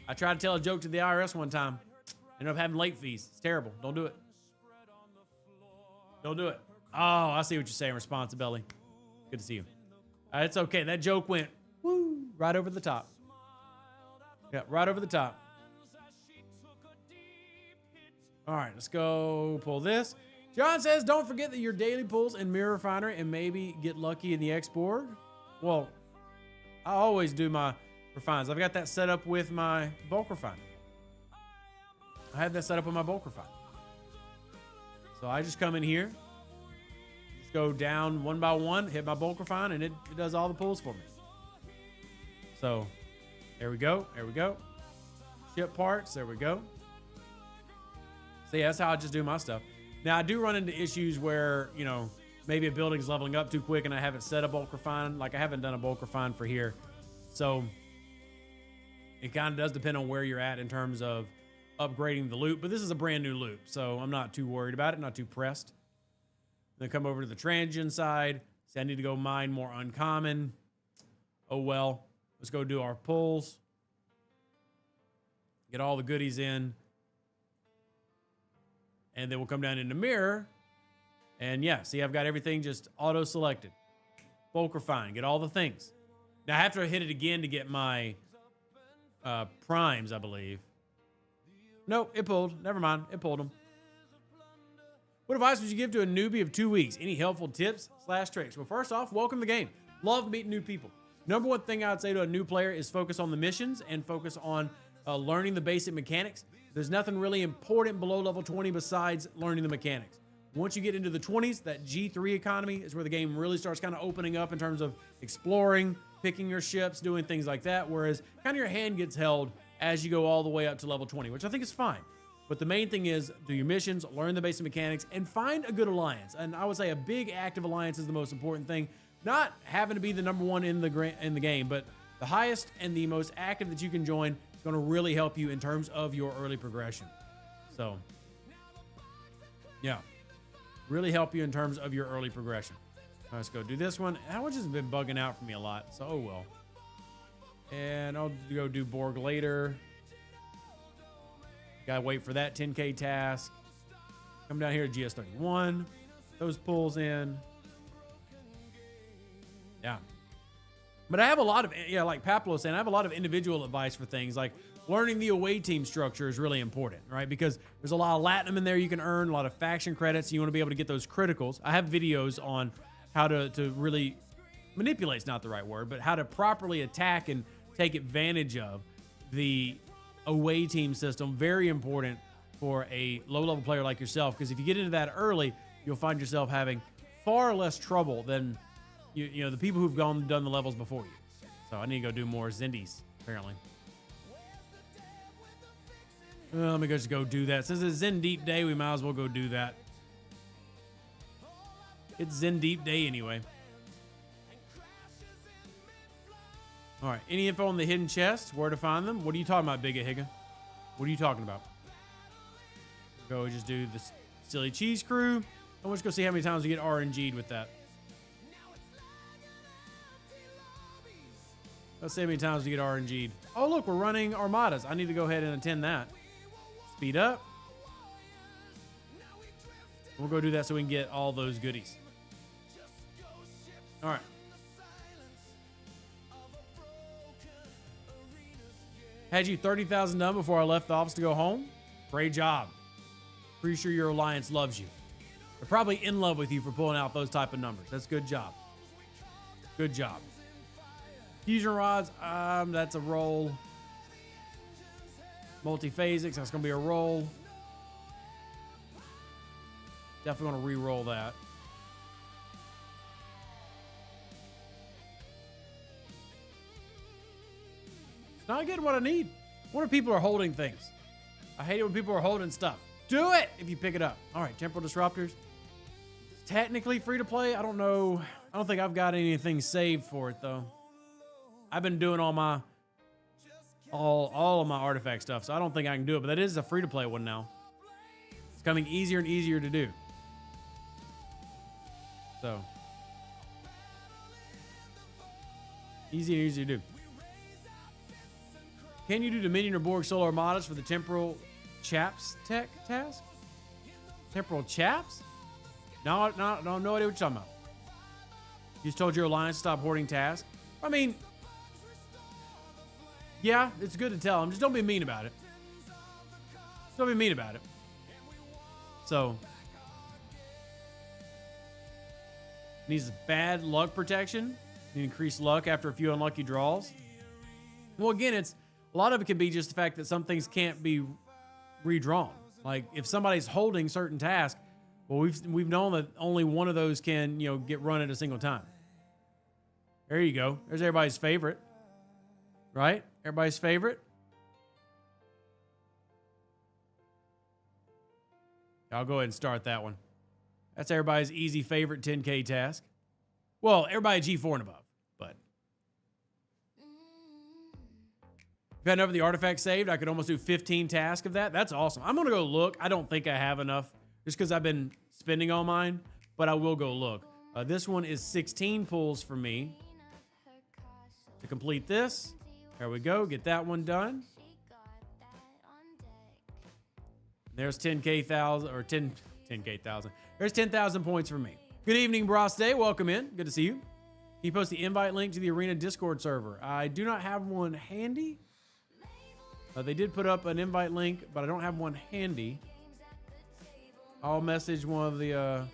I tried to tell a joke to the IRS one time. Ended up having late fees. It's terrible. Don't do it. Don't do it. Oh, I see what you're saying. Responsibility. Good to see you. It's okay. That joke went woo right over the top. Yeah, right over the top. All right, let's go pull this. John says, don't forget that your daily pulls in Mirror Refinery and maybe get lucky in the X-Borg. Well, I always do my refines. I've got that set up with my bulk refine. I have that set up with my bulk refine. So I just come in here, just go down one by one, hit my bulk refine, and it does all the pulls for me. So there we go. There we go. Ship parts. There we go. So yeah, that's how I just do my stuff. Now, I do run into issues where, you know, maybe a building's leveling up too quick and I haven't set a bulk refine. Like, I haven't done a bulk refine for here. So it kind of does depend on where you're at in terms of upgrading the loop. But this is a brand new loop, so I'm not too worried about it, not too pressed. Then come over to the transient side. Say I need to go mine more uncommon. Oh, well. Let's go do our pulls. Get all the goodies in. And then we'll come down into Mirror. And yeah, see, I've got everything just auto-selected. Bulk refine, get all the things. Now, I have to hit it again to get my primes, I believe. Nope, it pulled. Never mind, it pulled them. What advice would you give to a newbie of 2 weeks? Any helpful tips / tricks? Well, first off, welcome to the game. Love meeting new people. Number one thing I would say to a new player is focus on the missions and focus on learning the basic mechanics. There's nothing really important below level 20 besides learning the mechanics. Once you get into the 20s, that G3 economy is where the game really starts kind of opening up in terms of exploring, picking your ships, doing things like that, whereas kind of your hand gets held as you go all the way up to level 20, which I think is fine. But the main thing is do your missions, learn the basic mechanics, and find a good alliance. And I would say a big active alliance is the most important thing. Not having to be the number one in the game, but the highest and the most active that you can join is going to really help you in terms of your early progression. So, yeah, really help you in terms of your early progression. Let's go do this one. That one just been bugging out for me a lot, so oh well. And I'll go do Borg later. Gotta wait for that 10K task. Come down here to GS31. Those pulls in. Yeah. But I have a lot of, yeah, like Paplo was saying, I have a lot of individual advice for things like learning the away team structure is really important, right? Because there's a lot of Latinum in there you can earn, a lot of faction credits. You want to be able to get those criticals. I have videos on how to really manipulate's not the right word, but how to properly attack and take advantage of the away team system. Very important for a low-level player like yourself, because if you get into that early, you'll find yourself having far less trouble than you know the people who've done the levels before you. So I need to go do more Zendies, apparently. Let me just go do that. Since it's Zen Deep Day, we might as well go do that. It's Zen Deep Day anyway. All right. Any info on the hidden chests? Where to find them? What are you talking about, Big Higa? What are you talking about? Go just do the silly cheese crew. And let's go see how many times we get RNG'd with that. Let's see how many times we get RNG'd. Oh, look, we're running Armadas. I need to go ahead and attend that. Speed up. We'll go do that so we can get all those goodies. All right. Had you 30,000 done before I left the office to go home? Great job. Pretty sure your alliance loves you. They're probably in love with you for pulling out those type of numbers. That's good job. Good job. Fusion rods, that's a roll. Multiphasics, that's gonna be a roll. Definitely want to re-roll that. It's not getting what I need. What when people are holding things? I hate it when people are holding stuff. Do it if you pick it up. All right, temporal disruptors. Technically free to play. I don't know. I don't think I've got anything saved for it though. I've been doing all of my artifact stuff, so I don't think I can do it. But that is a free to play one now. It's coming easier and easier to do. So easy and easy to do. Can you do Dominion or Borg Solar Armadas for the temporal chaps tech task? Temporal chaps? No, no idea what you're talking about. You just told your alliance to stop hoarding tasks. I mean, yeah, it's good to tell them. Just don't be mean about it. Just don't be mean about it. So, needs bad luck protection. You increase luck after a few unlucky draws. Well, again, it's a lot of it can be just the fact that some things can't be redrawn. Like if somebody's holding certain tasks, well, we've known that only one of those can, get run at a single time. There you go. There's everybody's favorite, right? Everybody's favorite. I'll go ahead and start that one. That's everybody's easy favorite 10K task. Well, everybody G4 and above, but if I had enough of the artifact saved, I could almost do 15 tasks of that. That's awesome. I'm going to go look. I don't think I have enough just because I've been spending all mine, but I will go look. This one is 16 pulls for me to complete this. There we go. Get that one done. There's 10K thousand or 10K thousand. There's 10,000 points for me. Good evening, Bros Day. Welcome in. Good to see you. Can you post the invite link to the Arena Discord server? I do not have one handy. They did put up an invite link, but I don't have one handy. I'll message one of the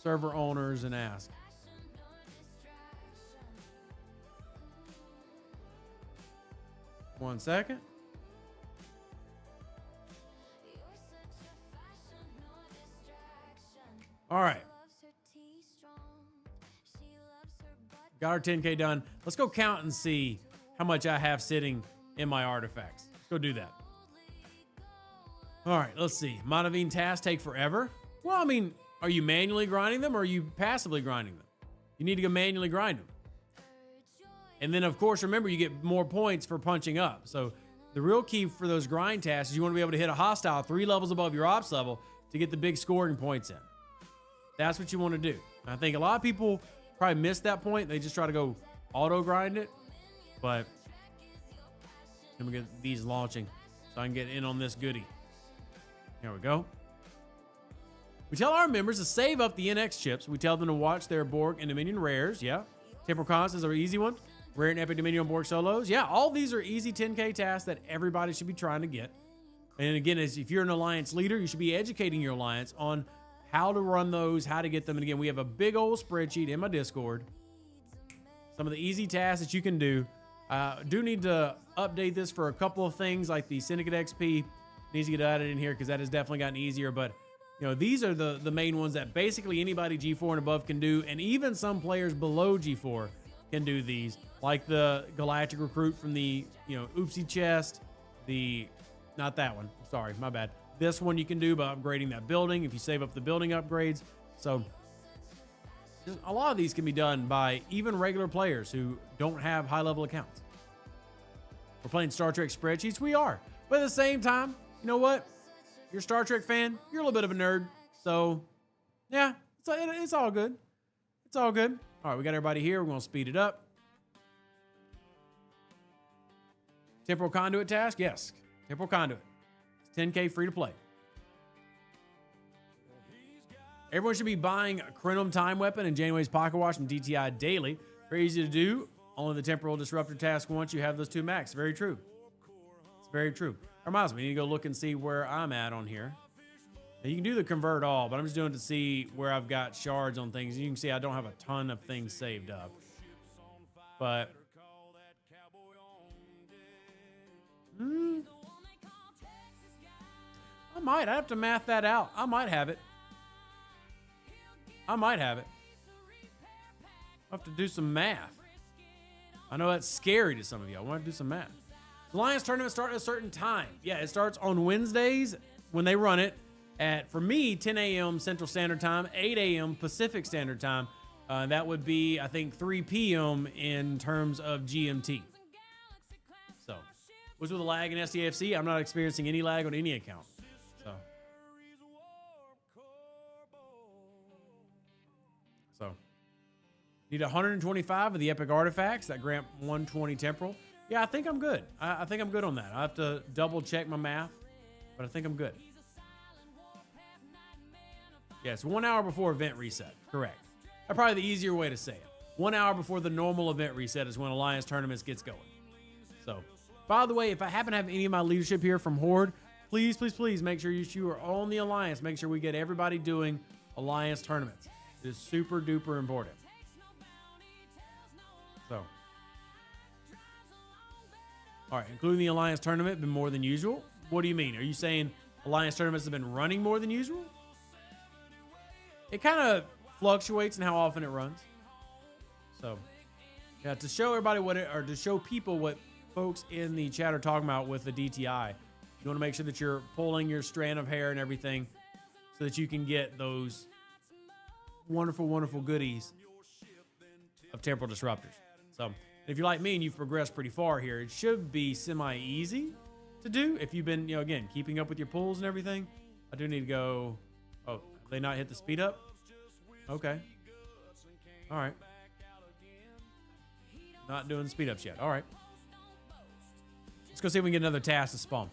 server owners and ask. One second. All right. Got our 10K done. Let's go count and see how much I have sitting in my artifacts. Let's go do that. All right, let's see. Monavine tasks take forever. Well, I mean, are you manually grinding them or are you passively grinding them? You need to go manually grind them. And then, of course, remember, you get more points for punching up. So the real key for those grind tasks is you want to be able to hit a hostile 3 levels above your ops level to get the big scoring points in. That's what you want to do. And I think a lot of people probably miss that point. They just try to go auto grind it. But let me get these launching so I can get in on this goodie. There we go. We tell our members to save up the NX chips. We tell them to watch their Borg and Dominion rares. Yeah. Temporal Constants are an easy one. Rare and Epic Dominion on Borg solos. Yeah, all these are easy 10K tasks that everybody should be trying to get. And again, if you're an alliance leader, you should be educating your alliance on how to run those, how to get them. And again, we have a big old spreadsheet in my Discord. Some of the easy tasks that you can do Do need to update this for a couple of things, like the Syndicate XP needs to get added in here because that has definitely gotten easier. But these are the main ones that basically anybody G4 and above can do, and even some players below G4 can do these, like the Galactic Recruit from the Oopsie chest. Not that one. Sorry, my bad. This one you can do by upgrading that building if you save up the building upgrades. So a lot of these can be done by even regular players who don't have high-level accounts. We're playing Star Trek spreadsheets. We are. But at the same time, you know what? You're a Star Trek fan. You're a little bit of a nerd. So, yeah, it's all good. It's all good. All right, we got everybody here. We're going to speed it up. Temporal Conduit task? Yes. Temporal Conduit. It's 10K free to play. Everyone should be buying a Crenum Time Weapon and Janeway's Pocket Watch from DTI daily. Very easy to do. Only the Temporal Disruptor task once you have those two max. Very true. It's very true. Reminds me, I need to go look and see where I'm at on here. Now, you can do the convert all, but I'm just doing it to see where I've got shards on things. You can see I don't have a ton of things saved up. But I have to math that out. I might have it. I have to do some math. I know that's scary to some of you. I want to do some math. The Alliance tournament starts at a certain time. Yeah, it starts on Wednesdays when they run it at, for me, 10 a.m. Central Standard Time, 8 a.m. Pacific Standard Time. That would be, I think, 3 p.m. in terms of GMT. So, what's with the lag in STFC? I'm not experiencing any lag on any account. So, need 125 of the epic artifacts that grant 120 temporal. Yeah, I think I'm good. I think I'm good on that. I have to double check my math, but I think I'm good. Yeah, it's 1 hour before event reset. Correct. That's probably the easier way to say it. 1 hour before the normal event reset is when Alliance tournaments gets going. So, by the way, if I happen to have any of my leadership here from Horde, please, please, please make sure you are on the Alliance. Make sure we get everybody doing Alliance tournaments. It is super duper important. So, all right, including the Alliance tournament, been more than usual. What do you mean? Are you saying Alliance tournaments have been running more than usual? It kind of fluctuates in how often it runs. So, yeah, to show everybody to show people what folks in the chat are talking about with the DTI, you want to make sure that you're pulling your strand of hair and everything so that you can get those wonderful, wonderful goodies of temporal disruptors. So, if you're like me and you've progressed pretty far here, it should be semi-easy to do if you've been, again, keeping up with your pulls and everything. I do need to go. Oh, have they not hit the speed up? Okay. All right. Not doing speed ups yet. All right. Let's go see if we can get another task to spawn.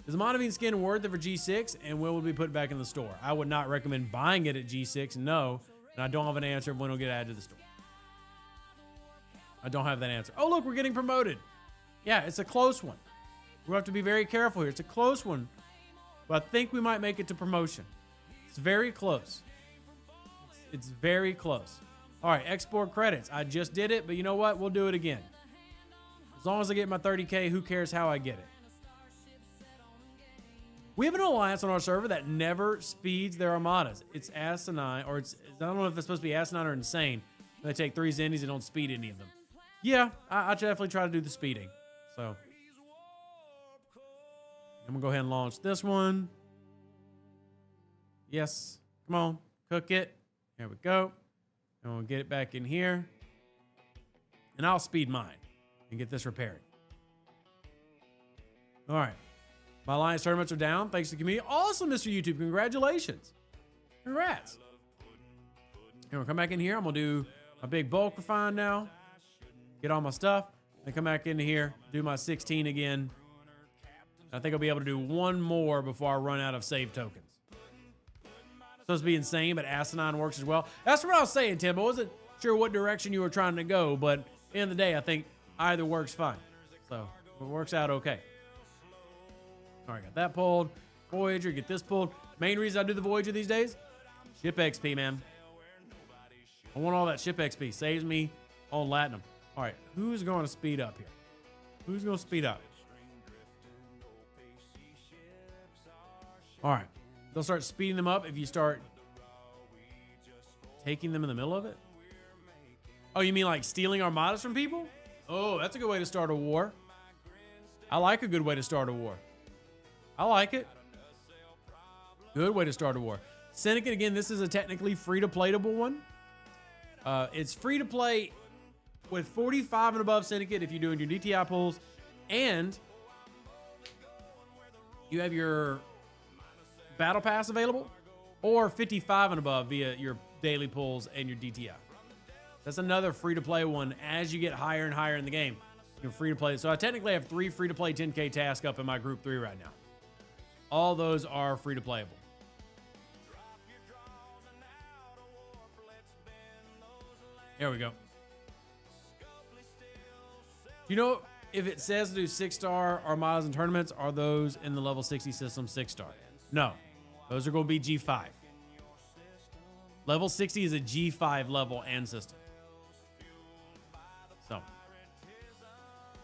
Is the Monavine skin worth it for G6 and when will be put back in the store? I would not recommend buying it at G6, no. And I don't have an answer of when it'll get added to the store. I don't have that answer. Oh, look, we're getting promoted. Yeah, it's a close one. We have to be very careful here. It's a close one, but I think we might make it to promotion. It's very close. It's very close. All right, export credits. I just did it, but you know what? We'll do it again. As long as I get my 30K, who cares how I get it? We have an alliance on our server that never speeds their armadas. It's asinine, or I don't know if it's supposed to be asinine or insane. They take 3 Zendies and don't speed any of them. Yeah, I definitely try to do the speeding. So, I'm going to go ahead and launch this one. Yes. Come on. Cook it. There we go. And we'll get it back in here. And I'll speed mine and get this repaired. All right. My Alliance tournaments are down thanks to the community. Awesome, Mr. YouTube. Congratulations. Congrats. And we'll come back in here. I'm going to do my big bulk refine now. Get all my stuff. Then come back into here. Do my 16 again. I think I'll be able to do one more before I run out of save tokens. Supposed to be insane, but asinine works as well. That's what I was saying, Tim. I wasn't sure what direction you were trying to go, but at the end of the day, I think either works fine. So it works out okay. All right, got that pulled. Voyager, get this pulled. Main reason I do the Voyager these days, ship XP, man. I want all that ship XP. Saves me on Latinum. All right, who's going to speed up here? Who's going to speed up? All right, they'll start speeding them up if you start taking them in the middle of it. Oh, you mean like stealing armadas from people? Oh, that's a good way to start a war. I like a good way to start a war. I like it. Good way to start a war. Syndicate, again, this is a technically free-to-playable one. It's free-to-play with 45 and above Syndicate if you're doing your DTI pulls. And you have your Battle Pass available. Or 55 and above via your daily pulls and your DTI. That's another free-to-play one. As you get higher and higher in the game, you're free to play. So I technically have 3 free-to-play 10K tasks up in my group 3 right now. All those are free-to-playable. There we go. You know, if it says to do 6-star armadas and tournaments, are those in the level 60 system 6-star? No. Those are going to be G5. Level 60 is a G5 level and system. So,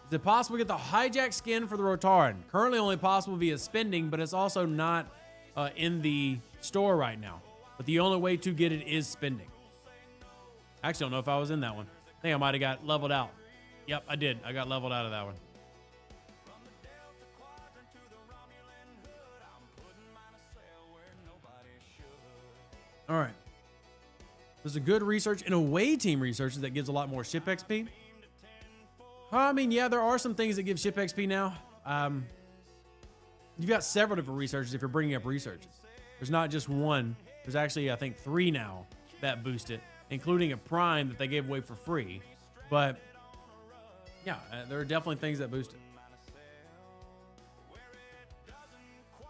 is it possible to get the hijack skin for the Rotaran? Currently only possible via spending, but it's also not in the store right now. But the only way to get it is spending. I actually don't know if I was in that one. I think I might have got leveled out. Yep, I did. I got leveled out of that one. All right. There's a good research and away team research that gives a lot more ship XP. I mean, yeah, there are some things that give ship XP now. You've got several different researches if you're bringing up researches. There's not just one. There's actually, I think, 3 now that boost it, including a prime that they gave away for free. But yeah, there are definitely things that boost it.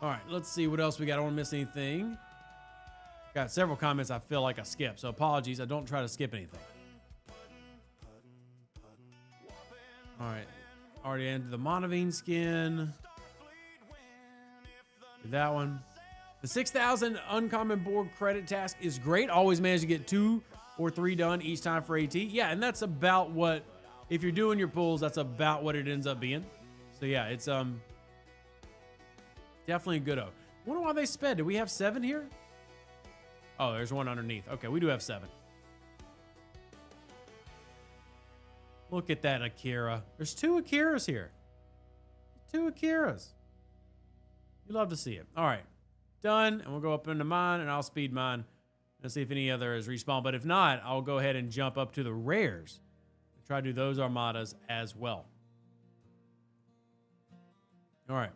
All right, let's see what else we got. I don't want to miss anything. Got several comments I feel like I skipped, so apologies. I don't try to skip anything. All right, already entered the Monavine skin. Did that one. The 6,000 uncommon board credit task is great. Always manage to get 2 or 3 done each time for AT. Yeah, and that's about what, if you're doing your pulls, that's about what it ends up being. So yeah, it's definitely a good-o. Wonder why they sped. Do we have 7 here? Oh, there's one underneath. Okay, we do have 7. Look at that Akira. There's 2 Akiras here. 2 Akiras. You love to see it. All right. Done. And we'll go up into mine, and I'll speed mine and see if any other is respawned. But if not, I'll go ahead and jump up to the rares and try to do those armadas as well. All right.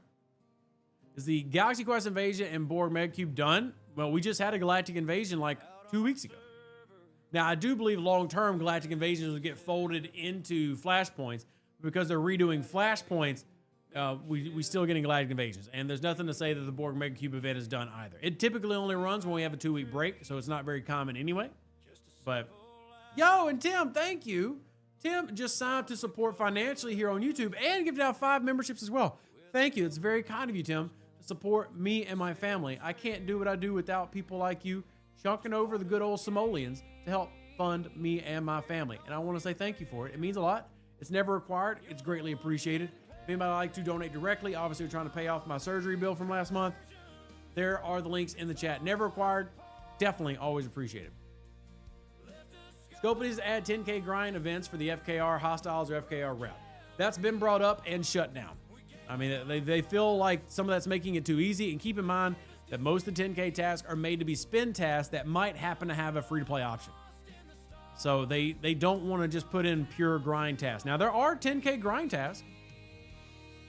Is the Galaxy Quest Invasion and Borg Mega Cube done? Well, we just had a Galactic Invasion like 2 weeks ago. Now, I do believe long-term Galactic Invasions will get folded into Flashpoints. Because they're redoing Flashpoints, we still getting Galactic Invasions. And there's nothing to say that the Borg Mega Cube event is done either. It typically only runs when we have a 2-week break, so it's not very common anyway. But, yo, and Tim, thank you. Tim just signed up to support financially here on YouTube and giving out 5 memberships as well. Thank you. It's very kind of you, Tim, to support me and my family. I can't do what I do without people like you chunking over the good old simoleons to help fund me and my family. And I want to say thank you for it. It means a lot. It's never required. It's greatly appreciated. If anybody would like to donate directly, obviously we're trying to pay off my surgery bill from last month. There are the links in the chat. Never required. Definitely always appreciated. Scope is to add 10K grind events for the FKR hostiles or FKR rep. That's been brought up and shut down. I mean, they feel like some of that's making it too easy. And keep in mind that most of the 10K tasks are made to be spin tasks that might happen to have a free-to-play option. So they don't want to just put in pure grind tasks. Now, there are 10K grind tasks.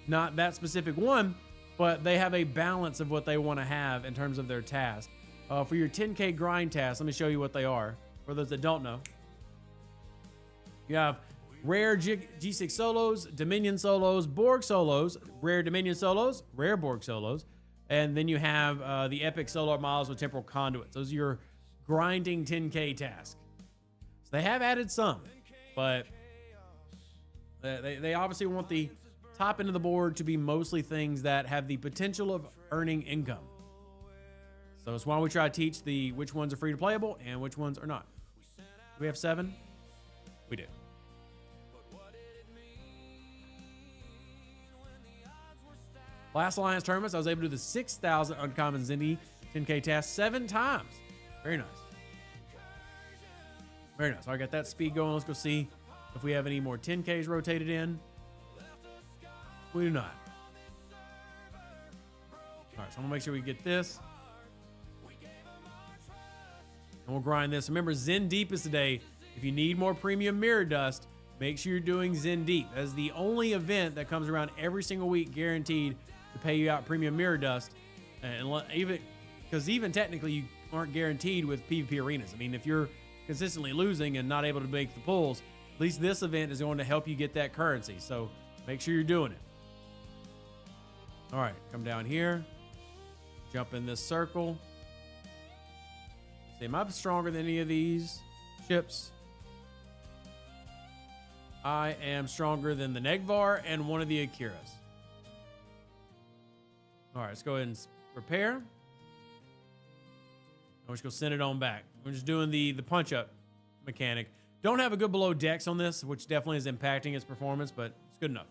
Not that specific one, but they have a balance of what they want to have in terms of their task. For your 10K grind tasks, let me show you what they are. For those that don't know. You have rare G6 solos, Dominion solos, Borg solos, rare Dominion solos, rare Borg solos, and then you have the epic solar models with temporal conduits. Those are your grinding 10K tasks. So they have added some, but they obviously want the top end of the board to be mostly things that have the potential of earning income. So it's why we try to teach which ones are free to playable and which ones are not. Do we have 7? We do. Last Alliance tournaments, I was able to do the 6,000 uncommon Zindy 10K task 7 times. Very nice. Very nice. So I got that speed going. Let's go see if we have any more 10Ks rotated in. We do not. All right, so I'm gonna make sure we get this. And we'll grind this. Remember, Zen Deep is today. If you need more premium mirror dust, make sure you're doing Zen Deep. That's the only event that comes around every single week guaranteed to pay you out premium mirror dust. And even technically you aren't guaranteed with PvP arenas. I mean, if you're consistently losing and not able to make the pulls, at least this event is going to help you get that currency. So make sure you're doing it. All right, come down here, jump in this circle. See, am I stronger than any of these ships? I am stronger than the Negvar and one of the Akiras. All right, let's go ahead and repair. And we're just gonna send it on back. We're just doing the punch up mechanic. Don't have a good below dex on this, which definitely is impacting its performance, but it's good enough.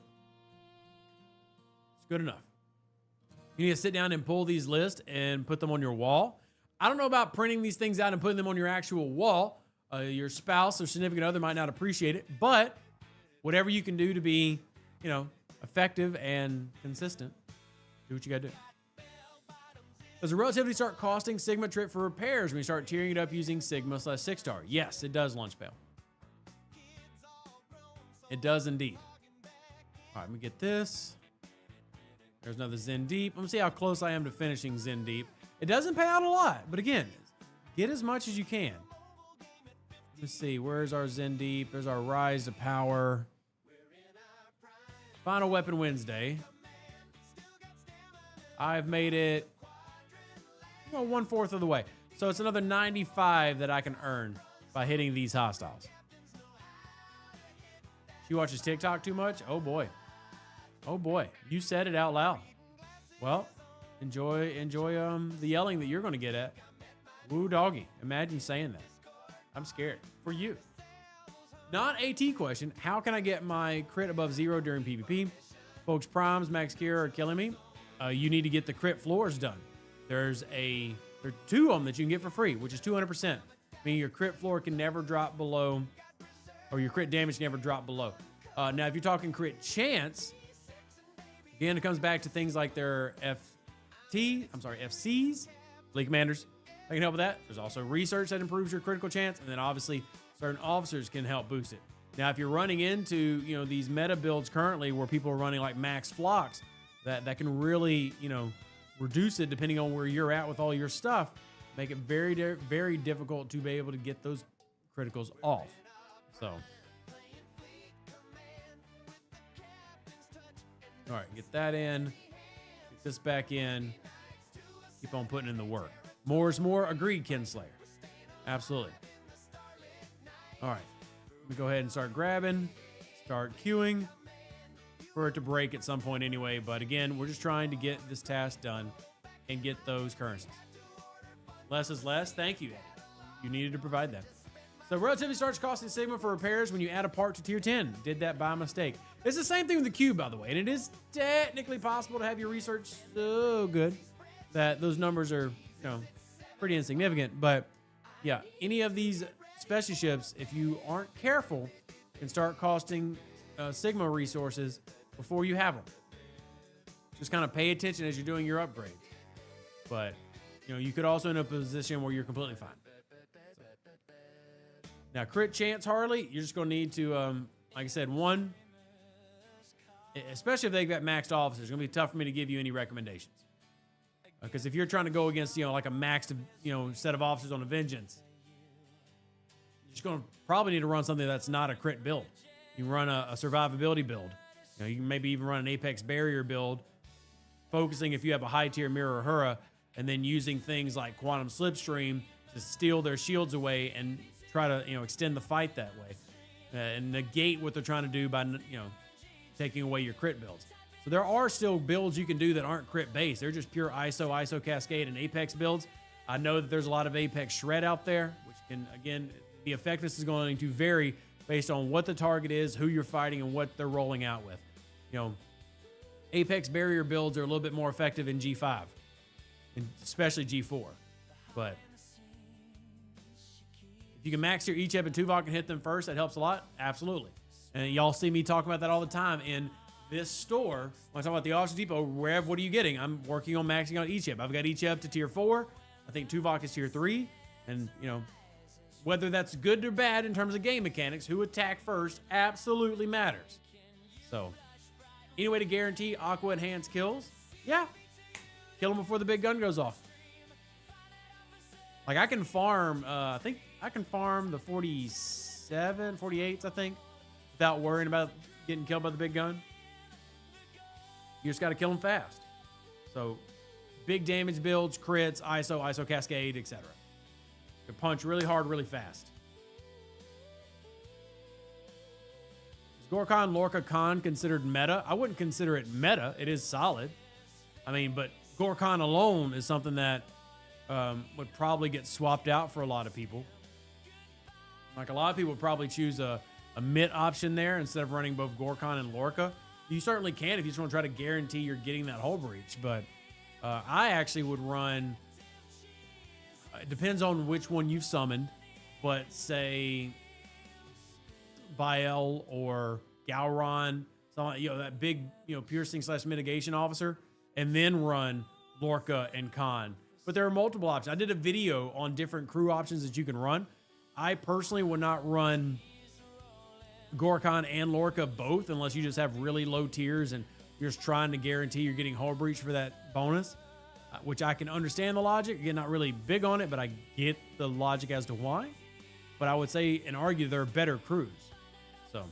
It's good enough. You need to sit down and pull these lists and put them on your wall. I don't know about printing these things out and putting them on your actual wall. Your spouse or significant other might not appreciate it, but whatever you can do to be, effective and consistent, do what you gotta do. Does the relativity start costing Sigma trip for repairs when you start tiering it up using Sigma/6-star? Yes, it does, Lunchpail. It does indeed. All right, let me get this. There's another Zen Deep. Let me see how close I am to finishing Zen Deep. It doesn't pay out a lot, but again, get as much as you can. Let's see, where's our Zen Deep? There's our Rise to Power. Final Weapon Wednesday. I've made it 1/4 of the way. So it's another 95 that I can earn by hitting these hostiles. She watches TikTok too much? Oh boy. Oh boy. You said it out loud. Well, enjoy the yelling that you're going to get at. Woo doggy. Imagine saying that. I'm scared for you. Not AT question. How can I get my crit above 0 during PvP? Folks, primes, max gear are killing me. You need to get the crit floors done. There are 2 of them that you can get for free, which is 200%. Meaning your crit floor can never drop below, or your crit damage can never drop below. Now, if you're talking crit chance, again, it comes back to things like their FCs, League Commanders. I can help with that. There's also research that improves your critical chance, and then obviously certain officers can help boost it. Now, if you're running into these meta builds currently where people are running like max flocks, that can really reduce it depending on where you're at with all your stuff, make it very, very difficult to be able to get those criticals off. So, all right, get that in, get this back in, keep on putting in the work. More is more. Agreed, Kinslayer. Absolutely. All right. Let me go ahead and start grabbing, start queuing for it to break at some point anyway. But again, we're just trying to get this task done and get those currencies. Less is less. Thank you, Eddie. You needed to provide that. So relativity starts costing Sigma for repairs when you add a part to tier 10. Did that by mistake. It's the same thing with the cube, by the way. And it is technically possible to have your research so good that those numbers are, pretty insignificant. But yeah, any of these special ships, if you aren't careful, can start costing Sigma resources before you have them. Just kind of pay attention as you're doing your upgrades. But, you could also end up in a position where you're completely fine. So. Now, crit chance Harley, you're just going to need to, like I said, one, especially if they've got maxed officers, it's going to be tough for me to give you any recommendations. Because if you're trying to go against, like a maxed, set of officers on a Vengeance, you're just going to probably need to run something that's not a crit build. You can run a survivability build. You can maybe even run an Apex Barrier build, focusing if you have a high tier Mirror Hura, and then using things like Quantum Slipstream to steal their shields away and try to, extend the fight that way. And negate what they're trying to do by, taking away your crit builds. So there are still builds you can do that aren't crit based. They're just pure ISO Cascade, and Apex builds. I know that there's a lot of Apex Shred out there, which can, again, the effectiveness is going to vary based on what the target is, who you're fighting, and what they're rolling out with. Apex barrier builds are a little bit more effective in G5, and especially G4. But if you can max your Echep and Tuvok and hit them first, that helps a lot. Absolutely. And y'all see me talking about that all the time in this store. When I talk about the Officer Depot, Rev, what are you getting? I'm working on maxing out Echep. I've got Echep to tier 4. I think Tuvok is tier 3. And, you know, whether that's good or bad in terms of game mechanics, who attack first absolutely matters. So, any way to guarantee Aqua enhanced kills? Yeah. Kill them before the big gun goes off. Like, I can farm, I think I can farm the 48s, I think, without worrying about getting killed by the big gun. You just got to kill them fast. So, big damage builds, crits, ISO cascade, etc. You punch really hard, really fast. Is Gorkon Lorca Khan considered meta? I wouldn't consider it meta. It is solid. I mean, but Gorkon alone is something that would probably get swapped out for a lot of people. Like, a lot of people would probably choose a mid option there instead of running both Gorkon and Lorca. You certainly can if you just want to try to guarantee you're getting that hull breach. But I actually would run, it depends on which one you've summoned, but say Bael or Gowron, that big, piercing / mitigation officer, and then run Lorca and Khan. But there are multiple options. I did a video on different crew options that you can run. I personally would not run Gorkon and Lorca both unless you just have really low tiers and you're just trying to guarantee you're getting hull breach for that bonus, which I can understand the logic. Again, not really big on it, but I get the logic as to why. But I would say and argue there are better crews. So,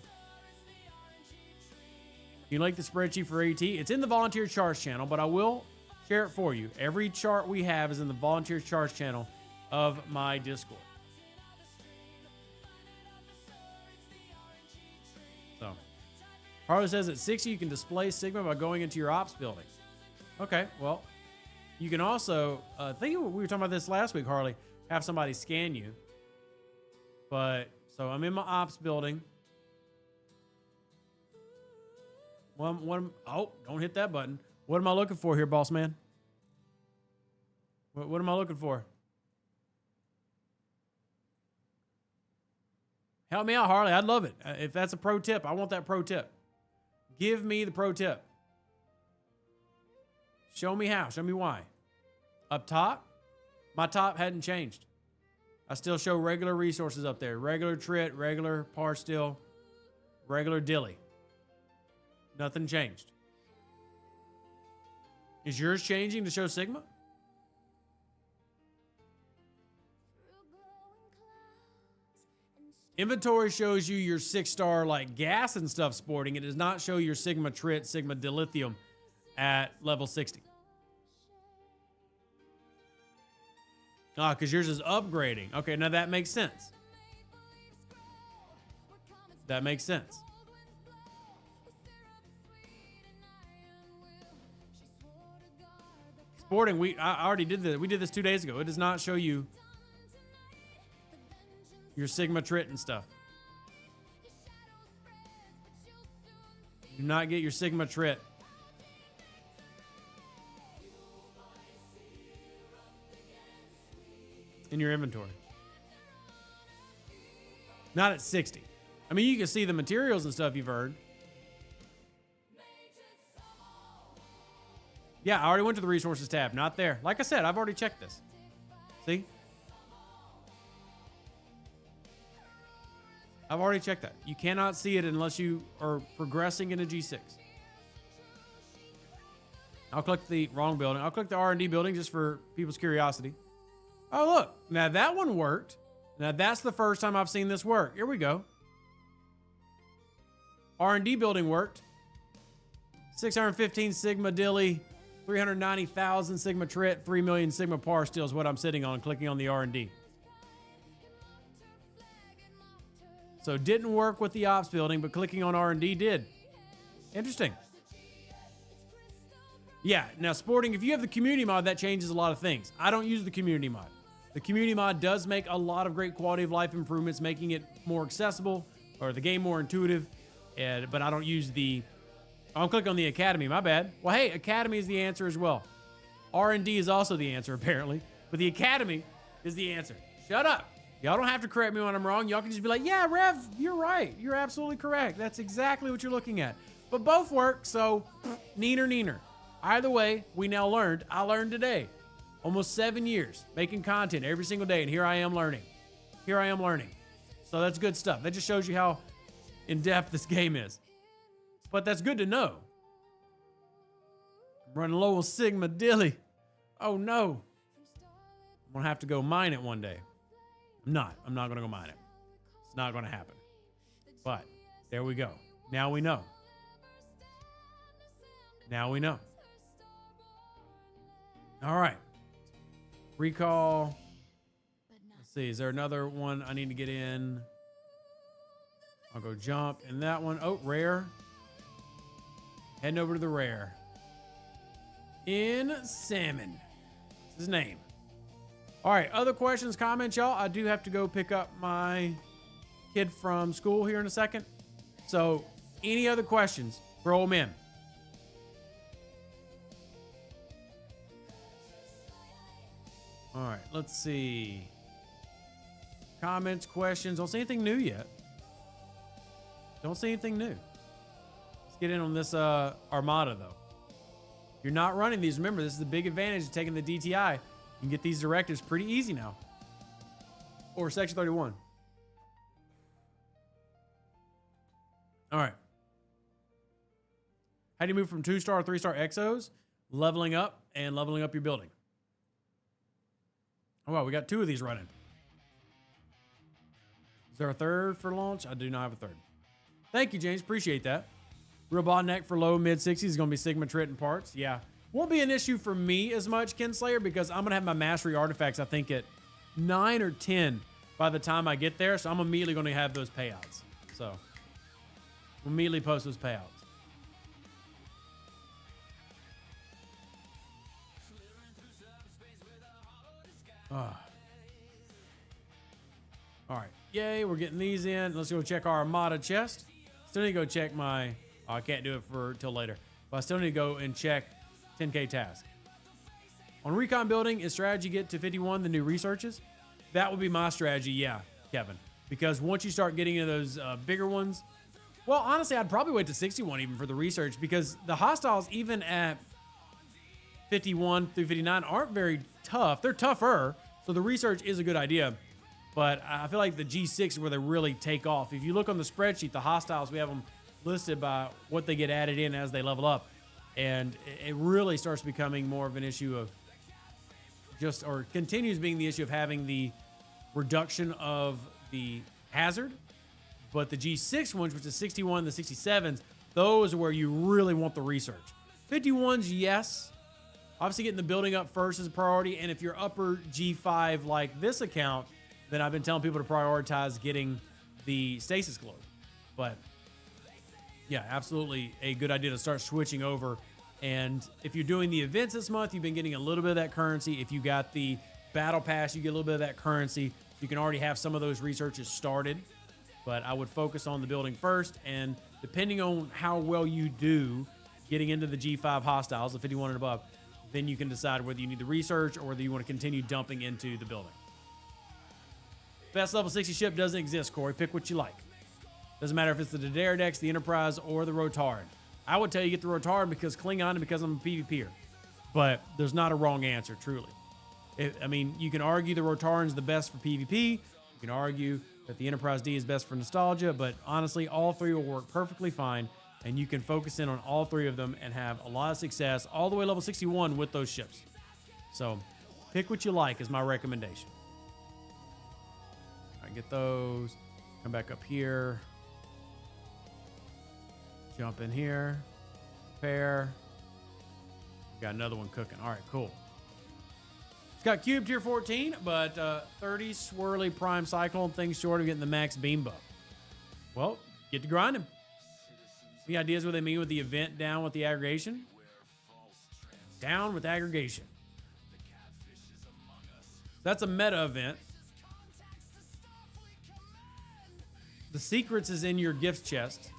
you like the spreadsheet for AT? It's in the volunteer charts channel, but I will share it for you. Every chart we have is in the volunteer charts channel of my Discord. So, Harley says at 60 you can display Sigma by going into your ops building. Okay, well, you can also, I think we were talking about this last week, Harley, have somebody scan you. But, so I'm in my ops building. Oh, don't hit that button. What am I looking for here, boss man? What am I looking for? Help me out, Harley. I'd love it. If that's a pro tip, I want that pro tip. Give me the pro tip. Show me how. Show me why. Up top, my top hadn't changed. I still show regular resources up there. Regular Trit, regular Par Steel, regular Dilly. Nothing changed. Is yours changing to show Sigma? Inventory shows you your 6-star like gas and stuff sporting. It does not show your Sigma Trit, Sigma Dilithium at level 60. Ah, because yours is upgrading. Okay, now that makes sense. That makes sense. Sporting, I already did this. We did this 2 days ago. It does not show you your Sigma Trit and stuff. Do not get your Sigma Trit. In your inventory. Not at 60. I mean, you can see the materials and stuff you've earned. Yeah, I already went to the resources tab. Not there. Like I said, I've already checked this. See? I've already checked that. You cannot see it unless you are progressing into G6. I'll click the wrong building. I'll click the R&D building just for people's curiosity. Oh, look. Now that one worked. Now that's the first time I've seen this work. Here we go. R&D building worked. 615 Sigma Dilly. 390,000 Sigma Trit. 3 million Sigma Par Steel is what I'm sitting on, clicking on the R&D. So didn't work with the ops building, but clicking on R&D did. Interesting. Yeah, now sporting, if you have the community mod, that changes a lot of things. I don't use the community mod. The community mod does make a lot of great quality of life improvements, making it more accessible or the game more intuitive, but I don't use the I'm clicking on the Academy. My bad. Well, hey, Academy is the answer as well. R&D is also the answer, apparently. But the Academy is the answer. Shut up. Y'all don't have to correct me when I'm wrong. Y'all can just be like, yeah, Rev, you're right. You're absolutely correct. That's exactly what you're looking at. But both work, so neener. Either way, we now learned. I learned today. Almost 7 years making content every single day, and here I am learning. So that's good stuff. That just shows you how in-depth this game is. But that's good to know. I'm running low on Sigma Dilly. Oh no. I'm gonna have to go mine it one day. I'm not gonna go mine it. It's not gonna happen. But there we go. Now we know. All right. Recall. Let's see. Is there another one I need to get in? I'll go jump in that one. Oh, rare. Heading over to the rare. In Salmon. That's his name. All right. Other questions, comments, y'all? I do have to go pick up my kid from school here in a second. So, any other questions? Throw them in. All right. Let's see. Comments, questions. Don't see anything new yet. Don't see anything new. Let's get in on this Armada, though. If you're not running these, remember, this is the big advantage of taking the DTI. You can get these directives pretty easy now. Or Section 31. All right. How do you move from 2-star, 3-star exos? Leveling up and leveling up your building. Oh, wow, we got 2 of these running. Is there a third for launch? I do not have a third. Thank you, James. Appreciate that. Real bottleneck for low mid 60s is going to be Sigma Triton parts. Yeah. Won't be an issue for me as much, Kinslayer, because I'm going to have my mastery artifacts, I think, at 9 or 10 by the time I get there. So I'm immediately going to have those payouts. So we'll immediately post those payouts. All right. Yay, we're getting these in. Let's go check our Armada chest. Still need to go check my... Oh, I can't do it till later. But I still need to go and check 10K task. On recon building, is strategy get to 51 the new researches? That would be my strategy, yeah, Kevin. Because once you start getting into those bigger ones... Well, honestly, I'd probably wait to 61 even for the research, because the hostiles, even at 51 through 59, aren't very tough. They're tougher, so the research is a good idea. But I feel like the G6 is where they really take off. If you look on the spreadsheet, the hostiles, we have them listed by what they get added in as they level up. And it really starts becoming more of an issue of just, or continues being the issue of having the reduction of the hazard. But the G6 ones, which is 61, the 67s, those are where you really want the research. 51s, yes. Obviously getting the building up first is a priority. And if you're upper G5 like this account, then I've been telling people to prioritize getting the stasis globe. But yeah, absolutely a good idea to start switching over. And if you're doing the events this month, you've been getting a little bit of that currency. If you got the battle pass, you get a little bit of that currency. You can already have some of those researches started. But I would focus on the building first. And depending on how well you do getting into the G5 hostiles, the 51 and above, then you can decide whether you need the research or whether you want to continue dumping into the building. Best level 60 ship doesn't exist, Corey. Pick what you like. Doesn't matter if it's the Daredevil, the Enterprise, or the Rotaran. I would tell you get the Rotaran because Klingon and because I'm a PvPer. But there's not a wrong answer, truly. I mean, you can argue the Rotaran's the best for PvP. You can argue that the Enterprise D is best for nostalgia. But honestly, all three will work perfectly fine. And you can focus in on all three of them and have a lot of success all the way level 61 with those ships. So pick what you like is my recommendation. All right, get those. Come back up here. Jump in here. Prepare. Got another one cooking. All right, cool. It's got cube tier 14, but 30 swirly prime cyclone, things short of getting the max beam buff. Well, get to grinding. Any ideas what they mean with the event down with the aggregation? Down with aggregation. That's a meta event. The secrets is in your gifts chest.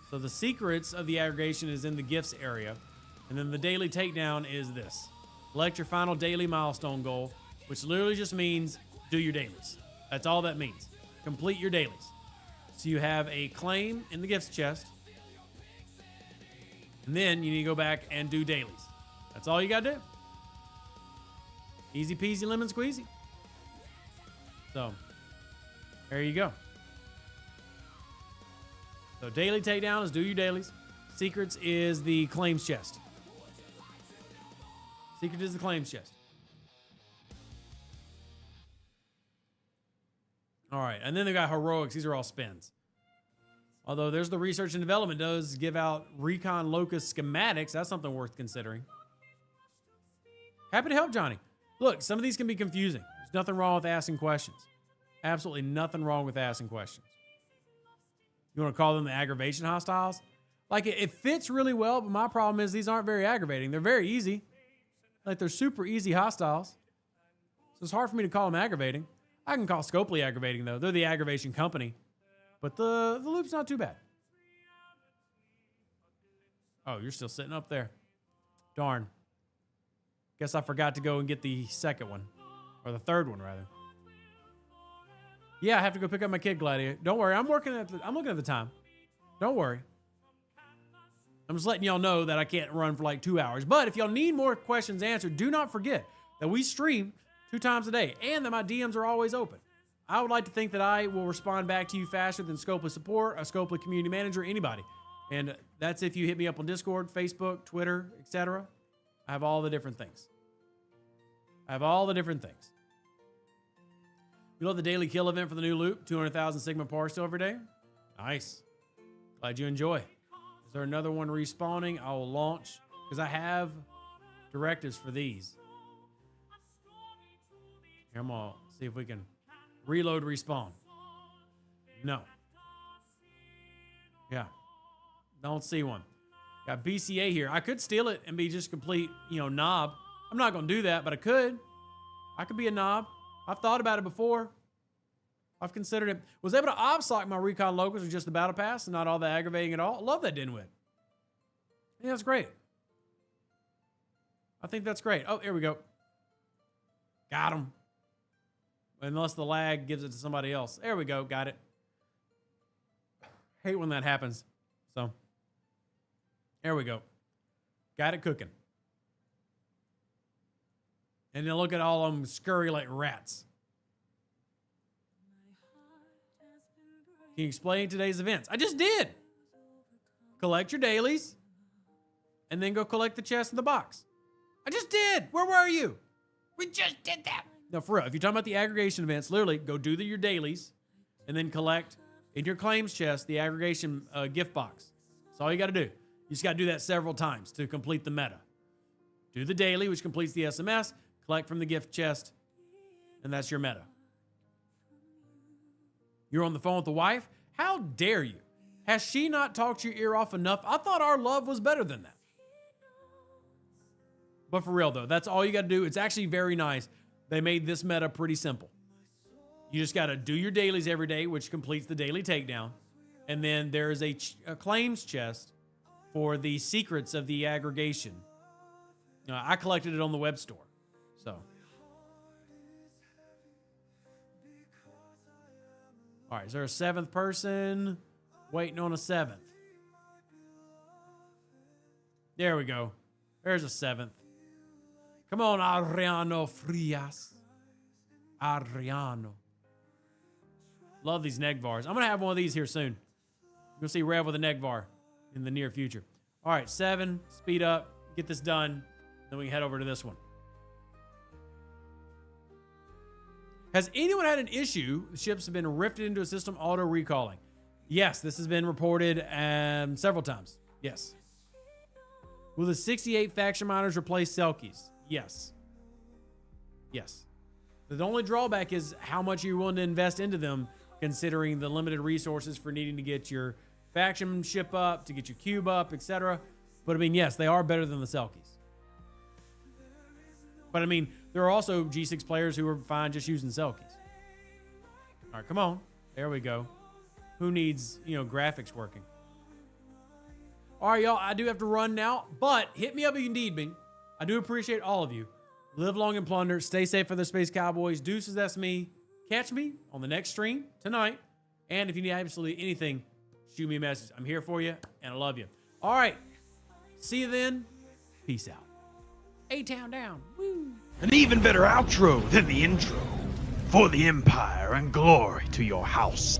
So the secrets of the aggregation is in the gifts area. And then the daily takedown is this. Select your final daily milestone goal, which literally just means do your dailies. That's all that means. Complete your dailies. So you have a claim in the gifts chest. And then you need to go back and do dailies. That's all you got to do. Easy peasy lemon squeezy. So, there you go. So daily takedown is do your dailies. Secrets is the claims chest. Secret is the claims chest. All right, and then they got heroics. These are all spins. Although there's the research and development does give out recon locus schematics. That's something worth considering. Happy to help, Johnny. Look, some of these can be confusing. There's nothing wrong with asking questions. Absolutely nothing wrong with asking questions. You want to call them the aggravation hostiles? Like, it fits really well, but my problem is these aren't very aggravating. They're very easy. Like, they're super easy hostiles. So it's hard for me to call them aggravating. I can call Scopely aggravating, though. They're the aggravation company. But the loop's not too bad. Oh, you're still sitting up there. Darn. Guess I forgot to go and get the second one. Or the third one, rather. Yeah, I have to go pick up my kid, Gladiator. Don't worry, I'm looking at the time. Don't worry. I'm just letting y'all know that I can't run for like 2 hours. But if y'all need more questions answered, do not forget that we stream 2 times a day and that my DMs are always open. I would like to think that I will respond back to you faster than Scopely support, a Scopely community manager, anybody. And that's if you hit me up on Discord, Facebook, Twitter, etc. I have all the different things. You love the daily kill event for the new loop, 200,000 Sigma par still every day. Nice. Glad you enjoy. Is there another one respawning? I will launch because I have directives for these. Here, I'm gonna see if we can reload respawn. No. Yeah. Don't see one. Got BCA here. I could steal it and be just complete, knob. I'm not gonna do that, but I could. I could be a knob. I've thought about it before. I've considered it. Was able to obsock my recon locals with just the battle pass and not all that aggravating at all. I love that Dinwit. Yeah, that's great. I think that's great. Oh, here we go. Got him. Unless the lag gives it to somebody else. There we go. Got it. Hate when that happens. So, there we go. Got it cooking. And then look at all of them scurry like rats. Can you explain today's events? I just did. Collect your dailies. And then go collect the chest in the box. I just did. Where were you? We just did that. No, for real. If you're talking about the aggregation events, literally go do your dailies. And then collect in your claims chest the aggregation gift box. That's all you got to do. You just got to do that several times to complete the meta. Do the daily, which completes the SMS. Collect from the gift chest, and that's your meta. You're on the phone with the wife? How dare you? Has she not talked your ear off enough? I thought our love was better than that. But for real, though, that's all you got to do. It's actually very nice. They made this meta pretty simple. You just got to do your dailies every day, which completes the daily takedown. And then there's a claims chest for the secrets of the aggregation. I collected it on the web store. So, all right, is there a 7th person waiting on a 7th? There we go. There's a 7th. Come on, Ariano Frias. Ariano. Love these Negvars. I'm going to have one of these here soon. You're going to see Rev with a Negvar in the near future. All right, 7, speed up, get this done, then we can head over to this one. Has anyone had an issue? The ships have been rifted into a system auto-recalling. Yes, this has been reported several times. Yes. Will the 68 faction miners replace Selkies? Yes. Yes. The only drawback is how much you're willing to invest into them, considering the limited resources for needing to get your faction ship up, to get your cube up, etc. But I mean, yes, they are better than the Selkies. But I mean, there are also G6 players who are fine just using Selkies. All right, come on. There we go. Who needs, graphics working? All right, y'all, I do have to run now, but hit me up if you need me. I do appreciate all of you. Live long and plunder. Stay safe for the Space Cowboys. Deuces, that's me. Catch me on the next stream tonight. And if you need absolutely anything, shoot me a message. I'm here for you, and I love you. All right. See you then. Peace out. A-Town down. Woo. An even better outro than the intro. For the Empire and glory to your house.